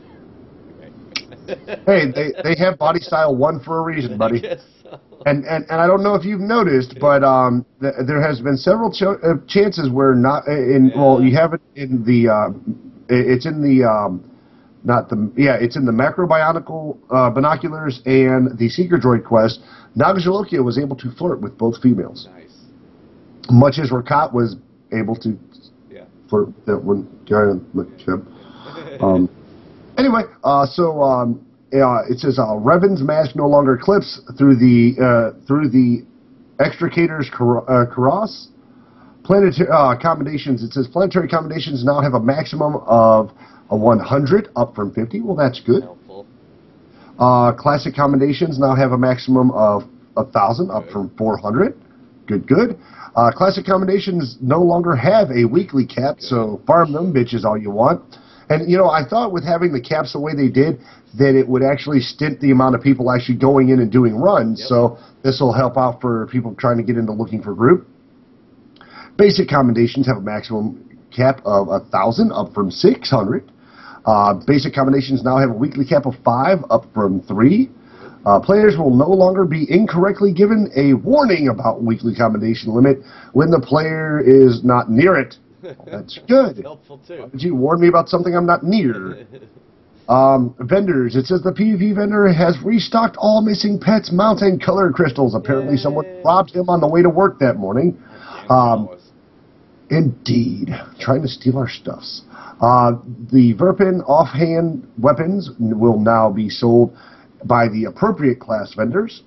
Hey, they have body style 1 for a reason, buddy. I guess so. And I don't know if you've noticed, but there has been several chances where not in well, you have it in the it's in the it's in the macrobionical binoculars and the Seeker Droid quest. Naga Jalokia was able to flirt with both females. Nice. Much as Rakat was able to flirt with that one guy. Anyway, it says Revan's mask no longer clips through the extricators Karas. Planetary accommodations. It says planetary accommodations now have a maximum of 100, up from 50. Well, that's good. Helpful. Classic accommodations now have a maximum of 1,000, up from 400. Good. Classic accommodations no longer have a weekly cap, so farm them bitches all you want. And, I thought with having the caps the way they did, that it would actually stint the amount of people actually going in and doing runs. So this will help out for people trying to get into looking for group. Basic accommodations have a maximum cap of 1,000, up from 600. Basic accommodations now have a weekly cap of 5, up from 3. Players will no longer be incorrectly given a warning about weekly accommodation limit when the player is not near it. Well, that's good. That's helpful too. Did you warn me about something I'm not near? Vendors. It says the PvP vendor has restocked all missing pets, mounts, and color crystals. Apparently someone robbed him on the way to work that morning. Indeed. Trying to steal our stuffs. The Verpin offhand weapons will now be sold by the appropriate class vendors.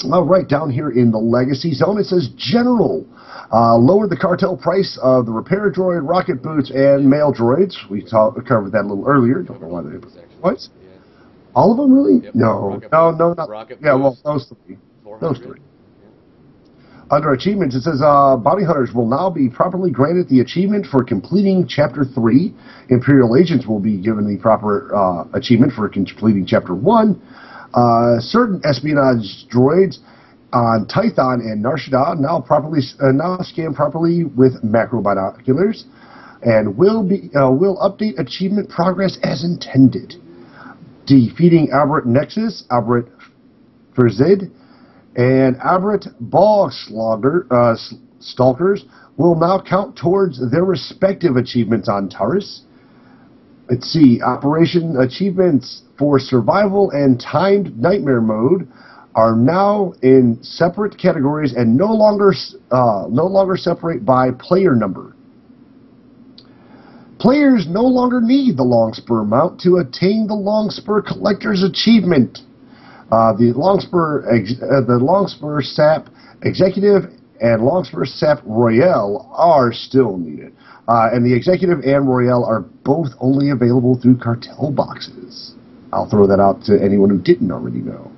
Right down here in the Legacy Zone, it says General. Lowered the cartel price of the repair droid, rocket boots, and mail droids. We covered that a little earlier. Don't know why they put what? All of them, really? Yep. No, not. Rocket yeah, boots, well, those 3. 400. Those 3. Under achievements, it says bounty hunters will now be properly granted the achievement for completing Chapter 3. Imperial agents will be given the proper achievement for completing Chapter 1. Certain espionage droids on Tython and Narshada now scan properly with macro binoculars, and will update achievement progress as intended. Defeating Albert Nexus, Albert Ferzid, and Albert Ball Stalkers will now count towards their respective achievements on Taurus. Let's see, operation achievements for survival and timed nightmare mode are now in separate categories and no longer separate by player number. Players no longer need the Longspur mount to attain the Longspur Collector's Achievement. The Longspur Sap Executive and Longspur Sap Royale are still needed. And the Executive and Royale are both only available through cartel boxes. I'll throw that out to anyone who didn't already know.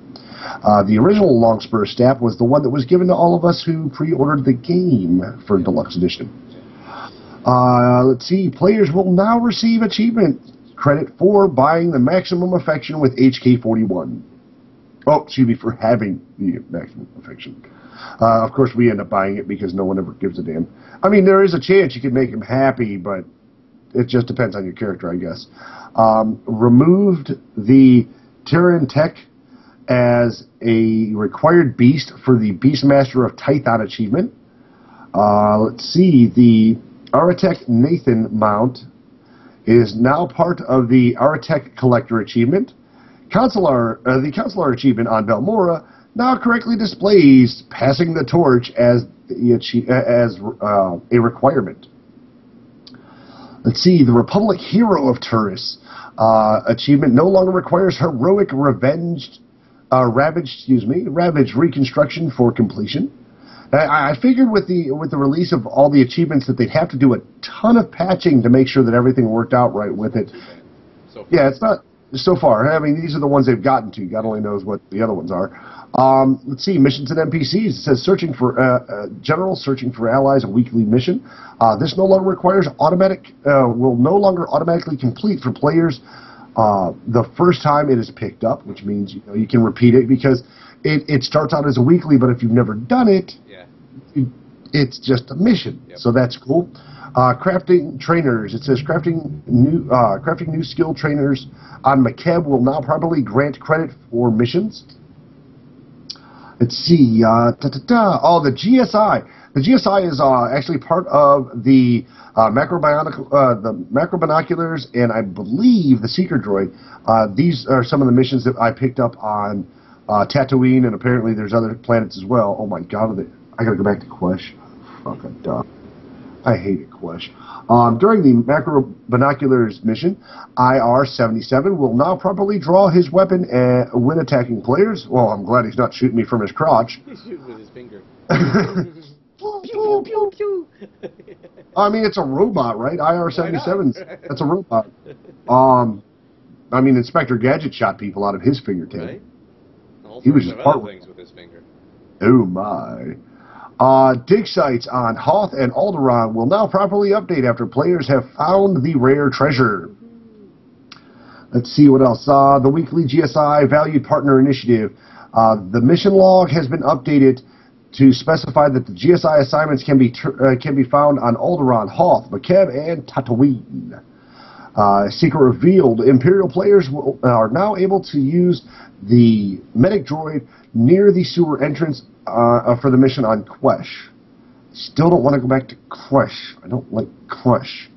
The original Longspur Staff was the one that was given to all of us who pre-ordered the game for Deluxe Edition. Let's see. Players will now receive achievement credit for buying the Maximum Affection with HK41. Oh, excuse me, for having the Maximum Affection. Of course, we end up buying it because no one ever gives a damn. I mean, there is a chance you could make him happy, but it just depends on your character, I guess. Removed the Terran Tech as a required beast for the Beastmaster of Tython achievement. Let's see, the Aratek Nathan mount is now part of the Aratek Collector achievement. The Consular achievement on Belmora now correctly displays passing the torch as a requirement. Let's see, the Republic Hero of Turris achievement no longer requires heroic ravaged reconstruction for completion. I figured with the release of all the achievements that they'd have to do a ton of patching to make sure that everything worked out right with it. Yeah, it's not so far. I mean, these are the ones they've gotten to. God only knows what the other ones are. Let's see, missions and NPCs. It says searching for general searching for allies, a weekly mission. This no longer requires will no longer automatically complete for players the first time it is picked up, which means you can repeat it because it starts out as a weekly, but if you've never done it, It's just a mission, so that's cool. Crafting trainers. It says crafting new skill trainers on Makeb will now probably grant credit for missions. Let's see. Oh, the GSI. The GSI is actually part of the macro binoculars, and I believe the Seeker Droid. These are some of the missions that I picked up on Tatooine, and apparently there's other planets as well. Oh my God! I gotta go back to Quesh. Fucking dumb. I hate it, Quesh. During the macro binoculars mission, IR-77 will now properly draw his weapon when attacking players. Well, I'm glad he's not shooting me from his crotch. He's shooting with his finger. Pew, pew, pew, pew. I mean, it's a robot, right? IR-77's that's a robot. I mean, Inspector Gadget shot people out of his fingertip. Right? He was just other things with his finger. Oh my. Dig sites on Hoth and Alderaan will now properly update after players have found the rare treasure. Let's see what else. The weekly GSI Valued Partner Initiative. The mission log has been updated to specify that the GSI assignments can be found on Alderaan, Hoth, Makeb, and Tatooine. Secret revealed: Imperial players are now able to use the medic droid near the sewer entrance for the mission on Quesh. Still don't want to go back to Quesh. I don't like Quesh.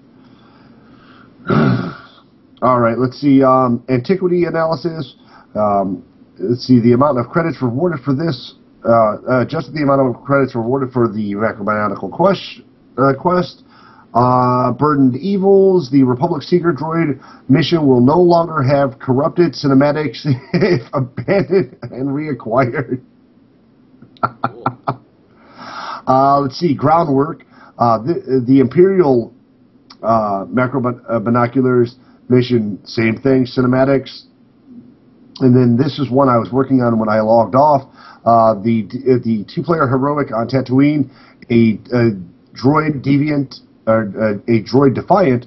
All right, let's see. Antiquity analysis. Let's see the amount of credits rewarded for this. Just the amount of credits rewarded for the macrobionical quest. Burdened Evils. The Republic Seeker Droid mission will no longer have corrupted cinematics if abandoned and reacquired. Let's see. Groundwork. The Imperial macro binoculars mission, same thing, cinematics. And then this is one I was working on when I logged off. The two-player heroic on Tatooine, a droid deviant, a droid defiant.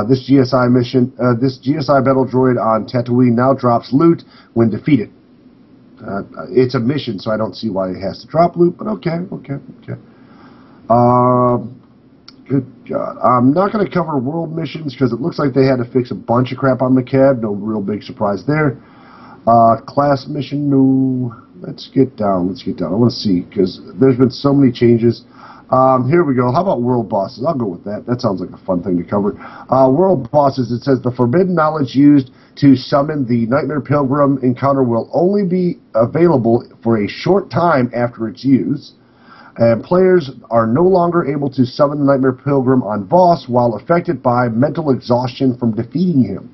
This GSI mission, this GSI battle droid on Tatooine now drops loot when defeated. It's a mission, so I don't see why it has to drop loot, but okay. Good God. I'm not going to cover world missions because it looks like they had to fix a bunch of crap on Makeb. No real big surprise there. Class mission, no. Let's get down. I want to see because there's been so many changes. Here we go. How about world bosses? I'll go with that. That sounds like a fun thing to cover. World bosses, it says the forbidden knowledge used to summon the Nightmare Pilgrim encounter will only be available for a short time after its use. And players are no longer able to summon the Nightmare Pilgrim on boss while affected by mental exhaustion from defeating him.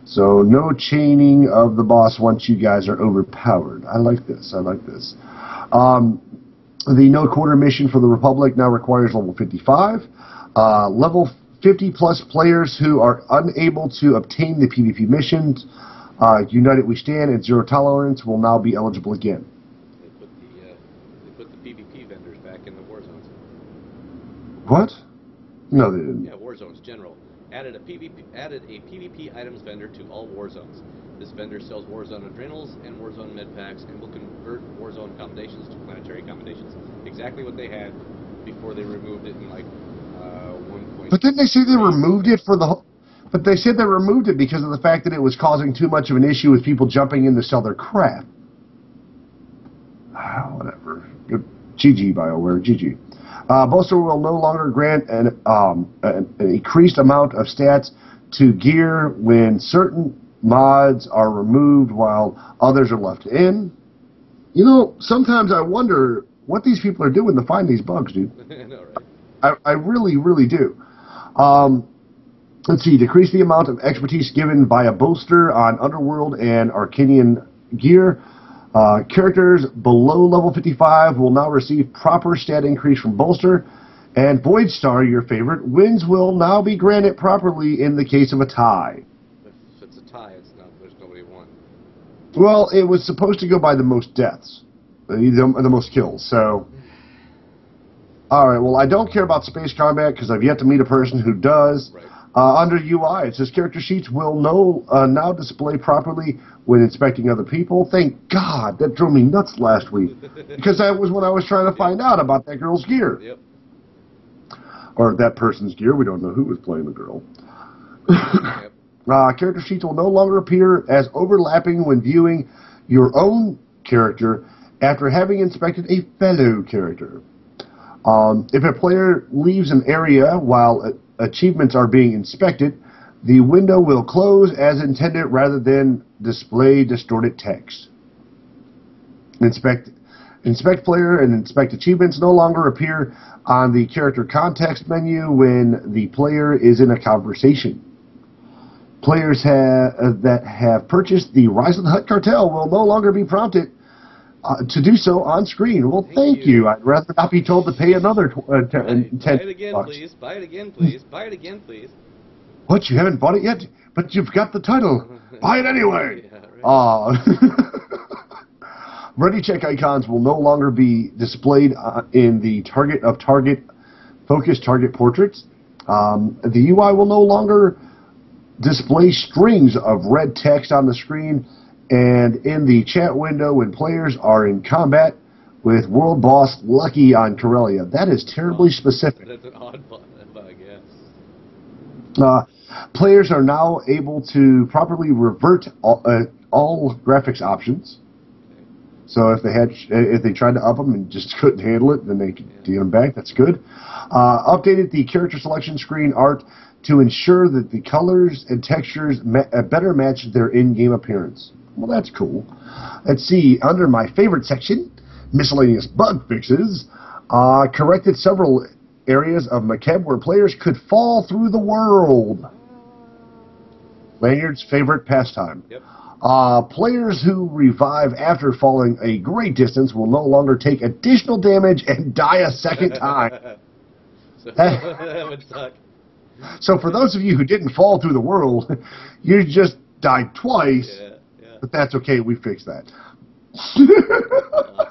So no chaining of the boss once you guys are overpowered. I like this. The No Quarter mission for the Republic now requires level 55. Level 50 plus players who are unable to obtain the PvP missions, United We Stand and Zero Tolerance will now be eligible again. They put the PvP vendors back in the war zones. What? No, they didn't. Yeah, war zones general. Added a PvP items vendor to all war zones. This vendor sells Warzone adrenals and Warzone med packs and will convert Warzone accommodations to planetary accommodations. Exactly what they had before they removed it in like 1. But didn't they say they removed it for the? But they said they removed it because of the fact that it was causing too much of an issue with people jumping in to sell their crap. Whatever. GG BioWare. GG. Bolster will no longer grant an increased amount of stats to gear when certain mods are removed while others are left in. You know, sometimes I wonder what these people are doing to find these bugs, dude. I know, right? I really, really do. Let's see. Decrease the amount of expertise given by a bolster on Underworld and Arcanian gear. Characters below level 55 will now receive proper stat increase from bolster. And Void Star, your favorite, wins will now be granted properly in the case of a tie. If it's a tie, there's nobody won. Well, it was supposed to go by the most deaths, the most kills. So, all right. Well, I don't care about space combat because I've yet to meet a person who does. Right. Under UI, it says character sheets will now display properly when inspecting other people. Thank God, that drove me nuts last week. Because that was when I was trying to find out about that girl's gear. Yep. Or that person's gear. We don't know who was playing the girl. Yep. Character sheets will no longer appear as overlapping when viewing your own character after having inspected a fellow character. If a player leaves an area while achievements are being inspected, the window will close as intended rather than display distorted text. Inspect player and inspect achievements no longer appear on the character context menu when the player is in a conversation. Players that have purchased the Rise of the Hutt Cartel will no longer be prompted to do so on screen. Well, thank you. I'd rather not be told to pay another $10. Buy it again, please. Buy it again, please. Buy it again, please. What? You haven't bought it yet? But you've got the title. Buy it anyway. Yeah, right. Ready check icons will no longer be displayed in the focused target portraits. The UI will no longer display strings of red text on the screen and in the chat window when players are in combat with World Boss Lucky on Corellia. That is terribly specific. That's an odd button, I guess. Players are now able to properly revert all graphics options. So if they tried to up them and just couldn't handle it, then they could get them back. That's good. Updated the character selection screen art to ensure that the colors and textures better match their in-game appearance. Well, that's cool. Let's see. Under my favorite section, miscellaneous bug fixes, corrected several areas of Makeb where players could fall through the world. Lanyard's favorite pastime. Yep. Players who revive after falling a great distance will no longer take additional damage and die a second time. So, that would suck. So for those of you who didn't fall through the world, you just died twice. Yeah. But that's okay. We fixed that. Awesome.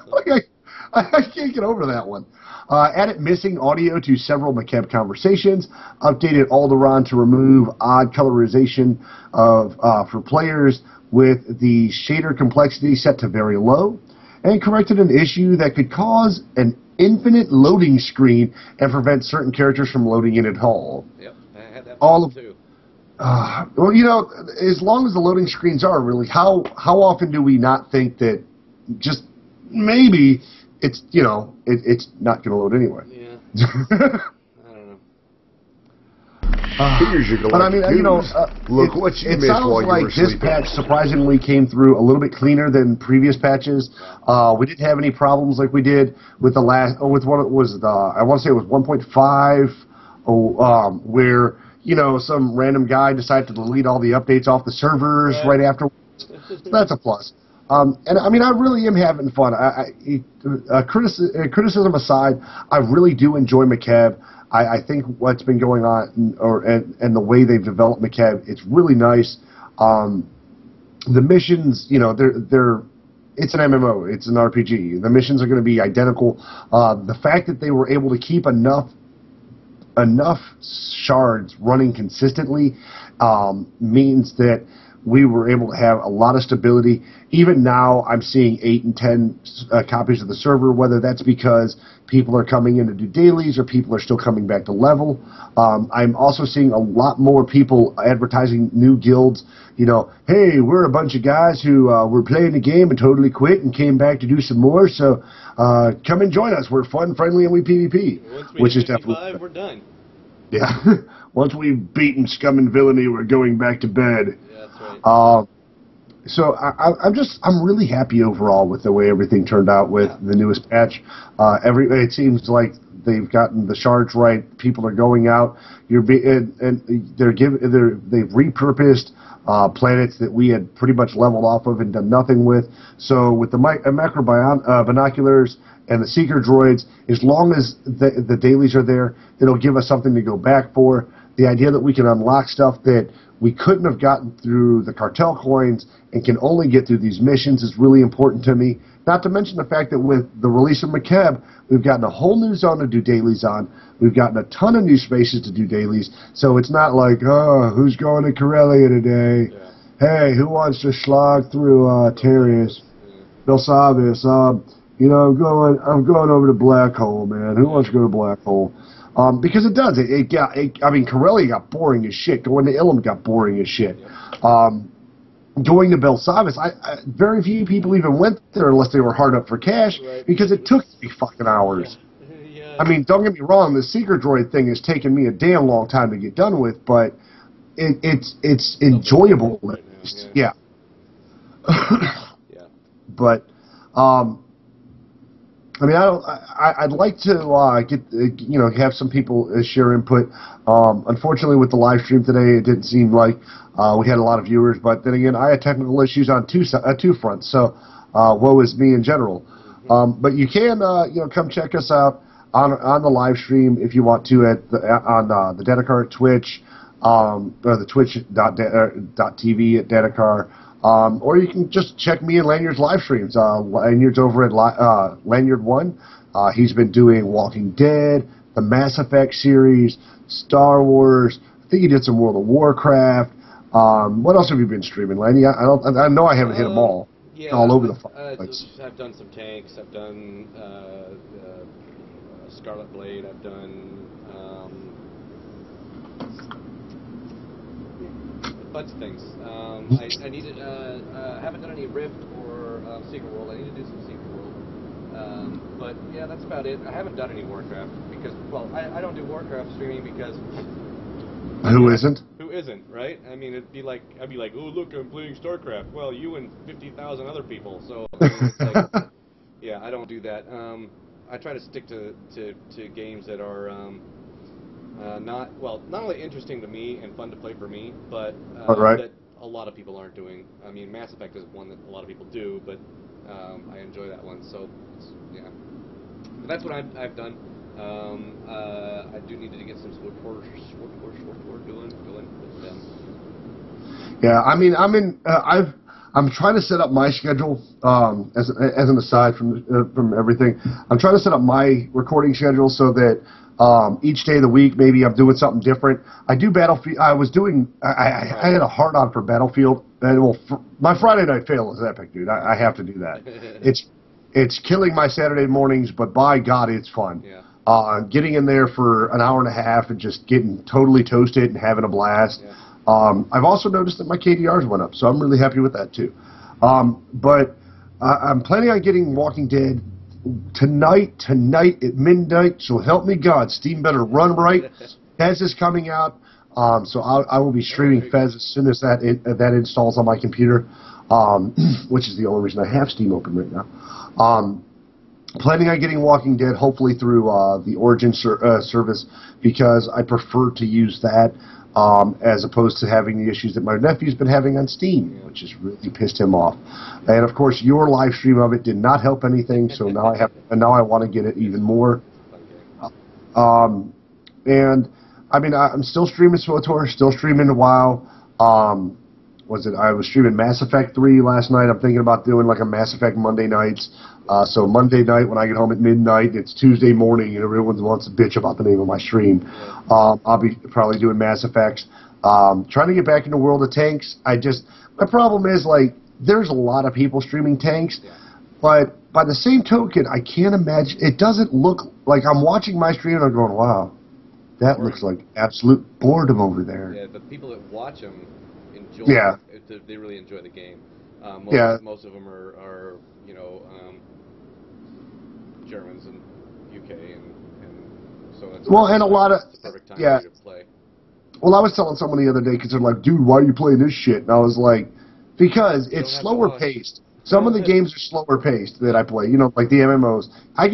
Like I can't get over that one. Added missing audio to several Makeb conversations. Updated Alderaan to remove odd colorization for players with the shader complexity set to very low. And corrected an issue that could cause an infinite loading screen and prevent certain characters from loading in at all. Yep, I had that All too. Well, you know, as long as the loading screens are really, how often do we not think that just maybe it's it's not going to load anyway? Yeah. I don't know. Here's your But I mean, galactic news. Look what you it missed sounds while you like were this sleeping. patch surprisingly came through a little bit cleaner than previous patches. We didn't have any problems like we did with the last, with what it was, I want to say it was 1.5, where, some random guy decided to delete all the updates off the servers right afterwards. So that's a plus. And I mean, I really am having fun. Criticism aside, I really do enjoy Makeb. I think what's been going on, and the way they've developed Makeb, it's really nice. The missions, it's an MMO, it's an RPG. The missions are going to be identical. The fact that they were able to keep enough shards running consistently means that we were able to have a lot of stability. Even now, I'm seeing 8 and 10 copies of the server, whether that's because people are coming in to do dailies or people are still coming back to level. I'm also seeing a lot more people advertising new guilds. Hey, we're a bunch of guys who were playing the game and totally quit and came back to do some more, so come and join us. We're fun, friendly, and we PvP. Which is definitely... we're done. Yeah. Once we've beaten scum and villainy, we're going back to bed. Yeah, that's right. So I'm really happy overall with the way everything turned out with the newest patch. It seems like they've gotten the shards right. People are going out. They've repurposed planets that we had pretty much leveled off of and done nothing with. So with the macro binoculars and the seeker droids, as long as the dailies are there, it'll give us something to go back for. The idea that we can unlock stuff that we couldn't have gotten through the cartel coins and can only get through these missions is really important to me. Not to mention the fact that with the release of Makeb, we've gotten a whole new zone to do dailies on. We've gotten a ton of new spaces to do dailies. So it's not like, oh, who's going to Corellia today? Yeah. Hey, who wants to slog through Terrius? Belsavis, you know, I'm going over to Black Hole, man. Who wants to go to Black Hole? Because it does. I mean, Corellia got boring as shit. Going to Ilum got boring as shit. Going to Belsavis, very few people even went there unless they were hard up for cash, because it took 3 fucking hours. Yeah. I mean, don't get me wrong, the Seeker Droid thing has taken me a damn long time to get done with, but it's enjoyable. Right yeah. Yeah. But I mean, I'd like to get have some people share input. Unfortunately, with the live stream today, it didn't seem like we had a lot of viewers. But then again, I had technical issues on two fronts. So woe is me in general. But you can come check us out on the live stream if you want to on the Dedicar Twitch or the Twitch.tv at Dedicar. Or you can just check me and Lanyard's live streams. Lanyard's over at Lanyard1. He's been doing Walking Dead, the Mass Effect series, Star Wars. I think he did some World of Warcraft. What else have you been streaming, Lanny? I know I haven't hit them all. Yeah, all over the place. I've done some tanks. I've done Scarlet Blade. I've done a bunch of things. I needed. I haven't done any Rift or Secret World. I need to do some Secret World. But yeah, that's about it. I haven't done any Warcraft because, well, I don't do Warcraft streaming because. Who isn't? Who isn't, right? I mean, I'd be like, oh look, I'm playing StarCraft. Well, you and 50,000 other people. So I mean, it's like, yeah, I don't do that. I try to stick to games that are not only interesting to me and fun to play for me, but that a lot of people aren't doing. I mean, Mass Effect is one that a lot of people do, but I enjoy that one. So yeah, but that's what I've done. I do need to get some Sword Force doing with them. Yeah, I mean, I'm trying to set up my schedule as an aside from everything. I'm trying to set up my recording schedule so that each day of the week maybe I'm doing something different. I do Battlefield. I had a hard on for Battlefield. My Friday night fail is epic, dude. I have to do that. It's killing my Saturday mornings, but by God, it's fun. Yeah. Getting in there for an hour and a half and just getting totally toasted and having a blast. Yeah. I've also noticed that my KDRs went up, so I'm really happy with that too. But I'm planning on getting Walking Dead tonight at midnight, so help me God. Steam better run right. Fez is coming out, so I will be streaming Fez as soon as that installs on my computer, which is the only reason I have Steam open right now. Planning on getting Walking Dead hopefully through the Origin service, because I prefer to use that as opposed to having the issues that my nephew's been having on Steam, which has really pissed him off. And of course, your live stream of it did not help anything, so now I want to get it even more. And I mean, I'm still streaming SWTOR, still streaming WoW. I was streaming Mass Effect 3 last night. I'm thinking about doing like a Mass Effect Monday nights. So Monday night when I get home at midnight, it's Tuesday morning and everyone wants to bitch about the name of my stream. I'll be probably doing Mass Effects. Trying to get back into World of Tanks. My problem is, like, there's a lot of people streaming tanks, but by the same token, I can't imagine, it doesn't look like I'm watching my stream and I'm going, wow, that looks like absolute boredom over there. Yeah, the people that watch them enjoy it. They really enjoy the game. Most of them are Germans and UK, and so it's the perfect time for you to play. Well, I was telling someone the other day, because they're like, dude, why are you playing this shit? And I was like, because it's slower paced. Some of the games are slower paced that I play, like the MMOs. I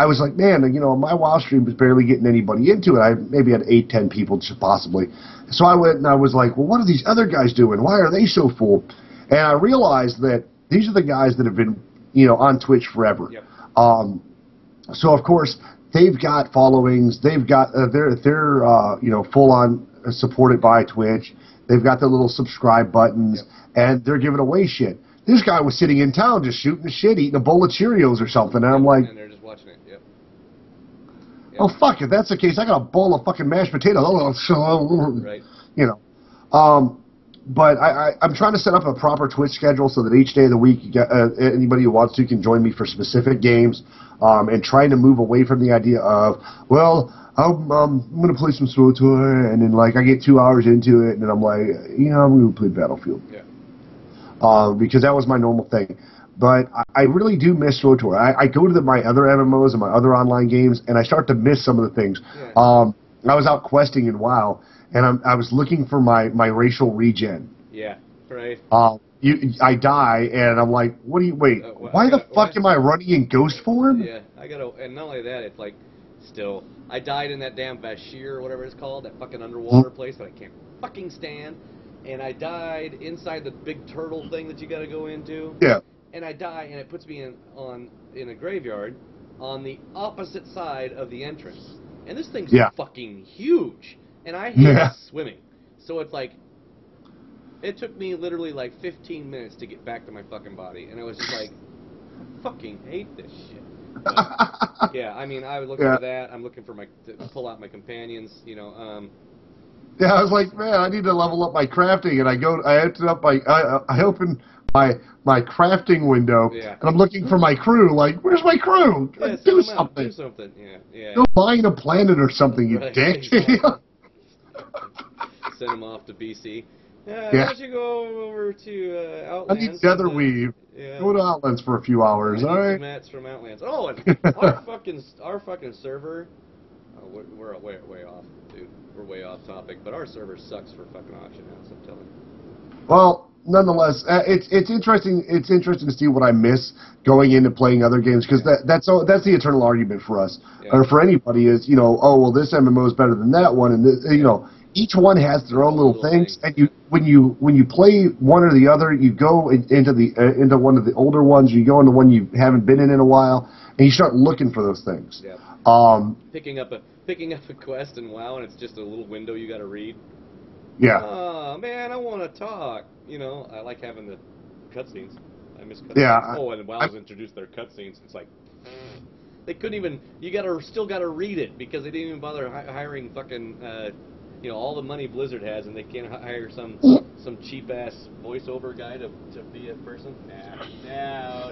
was like, man, my WoW stream was barely getting anybody into it. I maybe had 8-10 people, possibly. So I went and I was like, well, what are these other guys doing? Why are they so full? And I realized that these are the guys that have been, on Twitch forever. Yep. So of course they've got followings. They've got they're full on supported by Twitch. They've got the little subscribe buttons, and they're giving away shit. This guy was sitting in town just shooting the shit, eating a bowl of Cheerios or something, and I'm like... And they're just watching it, yep. Oh, fuck, if that's the case, I got a bowl of fucking mashed potatoes. Right. You know. But I'm trying to set up a proper Twitch schedule so that each day of the week, you get, anybody who wants to can join me for specific games, and trying to move away from the idea of, well, I'm going to play some SWTOR, and then, like, I get 2 hours into it, and then I'm like, you know, I'm going to play Battlefield. Yeah. Because that was my normal thing. But I really do miss SWTOR. I go to my other MMOs and my other online games, and I start to miss some of the things. Yeah. I was out questing in WoW, and I was looking for my racial regen. Yeah, right. I die, and I'm like, what do you, wait, why the fuck am I running in ghost form? Yeah, and not only that, it's like, still, I died in that damn Bashir, or whatever it's called, that fucking underwater place that I can't fucking stand, and I died inside the big turtle thing that you gotta go into. Yeah. And I die, and it puts me in a graveyard on the opposite side of the entrance. And this thing's fucking huge, and I hate swimming. So it's like, it took me literally like 15 minutes to get back to my fucking body, and I was just like, I fucking hate this shit. But, yeah, I mean, I was looking for that. I'm looking for to pull out my companions, you know. Yeah, I was like, man, I need to level up my crafting, and I ended up by I opened my crafting window, and I'm looking for my crew. Like, where's my crew? Do something. Do something. Yeah. Go mine a planet or something, you dick. Exactly. Send them off to BC. Why don't you go over to Outlands? I need Netherweave. Go to Outlands for a few hours, all right? Mats from Outlands. Oh, and our fucking server. Oh, we're way off, dude. We're way off topic, but our server sucks for fucking auction house. I'm telling you. Well, nonetheless, it's interesting. It's interesting to see what I miss going into playing other games, because that's the eternal argument for us or for anybody is, you know, oh well, this MMO is better than that one, and you know, each one has their own little things, and when you play one or the other, you go into one of the older ones, you go into one you haven't been in a while, and you start looking for those things. Yeah. Picking up a quest in WoW, and it's just a little window you got to read. Yeah. Oh man, I want to talk. You know, I like having the cutscenes. I miss cutscenes. Yeah. Oh, and WoW's introduced their cutscenes. It's like they couldn't even. You still gotta read it because they didn't even bother hiring fucking. You know, all the money Blizzard has, and they can't hire some cheap ass voiceover guy to be a person. No.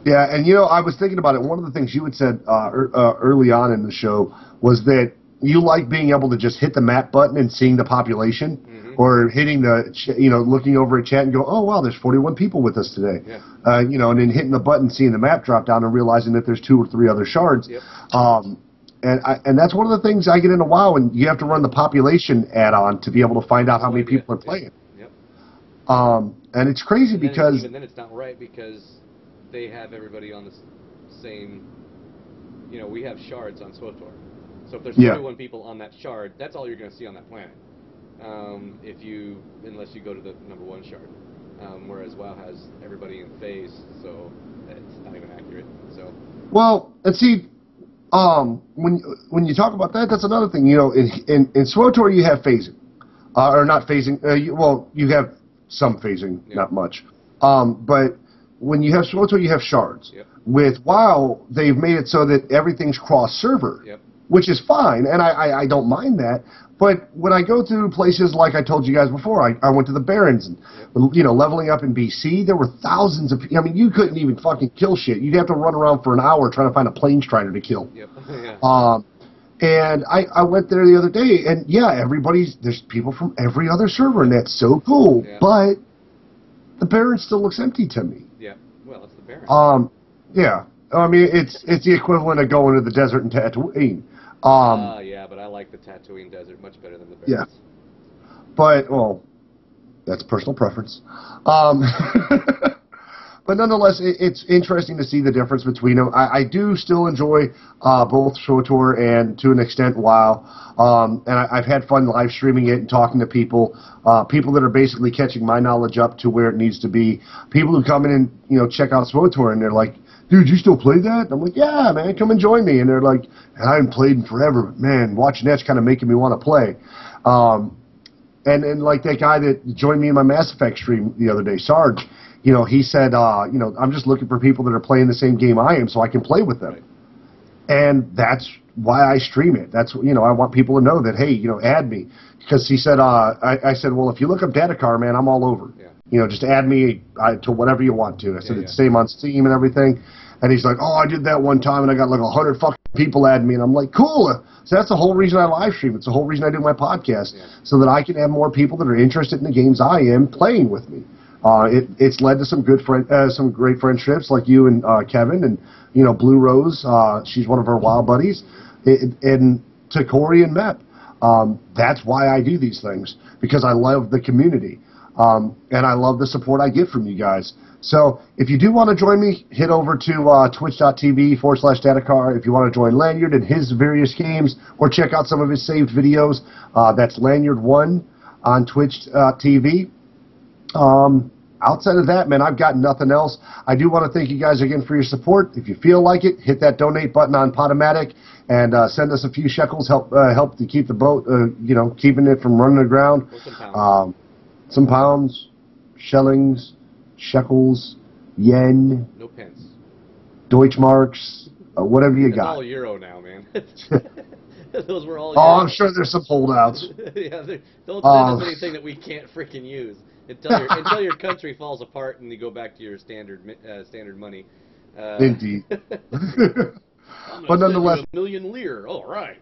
Yeah, and you know, I was thinking about it. One of the things you had said early on in the show was that you like being able to just hit the map button and seeing the population, or hitting looking over at chat and go, oh wow, there's 41 people with us today. Yeah. You know, and then hitting the button, seeing the map drop down, and realizing that there's 2 or 3 other shards. Yep. And that's one of the things I get into WoW, and you have to run the population add-on to be able to find out how many people are playing. Yep. And it's crazy because even then it's not right because they have everybody on the same. You know, we have shards on SWTOR. So if there's 41 people on that shard, that's all you're going to see on that planet. Unless you go to the #1 shard, whereas WoW has everybody in phase, so it's not even accurate. So. Well, and see, when you talk about that, that's another thing. You know, in SWTOR you have phasing, or not phasing. You have some phasing, not much. But when you have SWTOR, you have shards. Yep. With WoW, they've made it so that everything's cross-server. Yep. Which is fine, and I don't mind that. But when I go to places like I told you guys before, I went to the Barrens, and you know, leveling up in BC, there were thousands of people. I mean, you couldn't even fucking kill shit. You'd have to run around for an hour trying to find a plane strider to kill. Yep. And I went there the other day, and there's people from every other server, and that's so cool. Yeah. But the Barrens still looks empty to me. Yeah. Well, it's the Barrens. Yeah. I mean, it's the equivalent of going to the desert and Tatooine. Yeah, but I like the Tatooine desert much better than the Barrens. Yeah. But, well, that's personal preference. But nonetheless, it's interesting to see the difference between them. I do still enjoy both SWTOR and, to an extent, WoW. And I've had fun live streaming it and talking to people that are basically catching my knowledge up to where it needs to be. People who come in and check out SWTOR and they're like, dude, you still play that? And I'm like, yeah, man, come and join me. And they're like, I haven't played in forever, but man, watching that's kind of making me want to play. And like that guy that joined me in my Mass Effect stream the other day, Sarge, you know, he said, you know, I'm just looking for people that are playing the same game I am so I can play with them. Right. And that's why I stream it. That's, you know, I want people to know that, hey, you know, add me. Because he said, I said, well, if you look up Cathar, man, I'm all over. Yeah. You know, just add me to whatever you want to. I said, it's the same on Steam and everything. And he's like, oh, I did that one time and I got like 100 fucking people add me. And I'm like, cool. So that's the whole reason I live stream. It's the whole reason I do my podcast. Yeah. So that I can have more people that are interested in the games I am playing with me. It's led to some some great friendships like you and Kevin and, you know, Blue Rose. She's one of our wild buddies. And to Corey and Mep. That's why I do these things, because I love the community. And I love the support I get from you guys. So if you do want to join me, head over to twitch.tv/Cathar. If you want to join Lanyard and his various games, or check out some of his saved videos, that's Lanyard1 on twitch.tv. Outside of that, man, I've got nothing else. I do want to thank you guys again for your support. If you feel like it, hit that donate button on Podomatic and send us a few shekels. Help to keep the boat, you know, keeping it from running aground. Some pounds, shillings, shekels, yen. No pence. Deutschmarks, whatever you got. It's all euro now, man. Those were all. Oh, I'm sure there's some holdouts. Yeah, don't send us anything that we can't freaking use until your country falls apart and you go back to your standard money. Indeed. But nonetheless, $1 million lire. All right.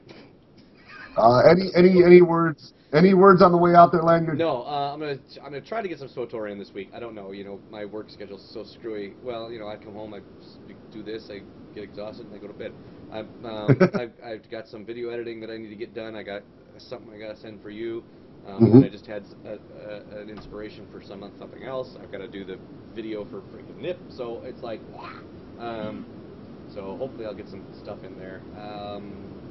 Any words? Any words on the way out there, Lanyard? No, I'm gonna try to get some SWTOR in this week. I don't know, you know, my work schedule's so screwy. Well, you know, I come home, I do this, I get exhausted, and I go to bed. I've got some video editing that I need to get done. I got something I gotta send for you. And I just had an inspiration for something else. I've got to do the video for freaking Nip, so it's like, so hopefully I'll get some stuff in there.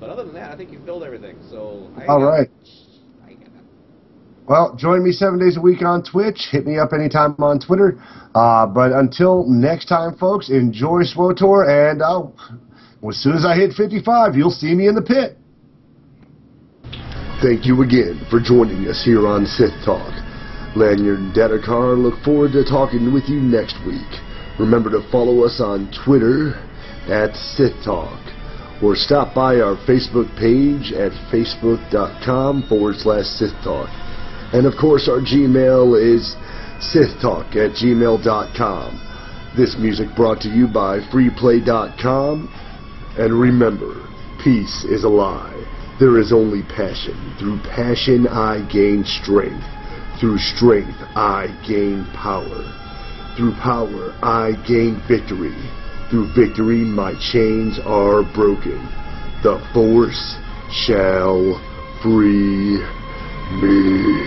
But other than that, I think you've filled everything. So all right. Well, join me 7 days a week on Twitch. Hit me up anytime on Twitter. But until next time, folks, enjoy SWTOR, and as soon as I hit 55, you'll see me in the pit. Thank you again for joining us here on Sith Talk. Lanyard and Cathar look forward to talking with you next week. Remember to follow us on Twitter at Sith Talk, or stop by our Facebook page at facebook.com/Sith Talk. And of course, our Gmail is sithtalk@gmail.com. This music brought to you by freeplay.com. And remember, peace is a lie. There is only passion. Through passion I gain strength. Through strength I gain power. Through power I gain victory. Through victory my chains are broken. The Force shall free me.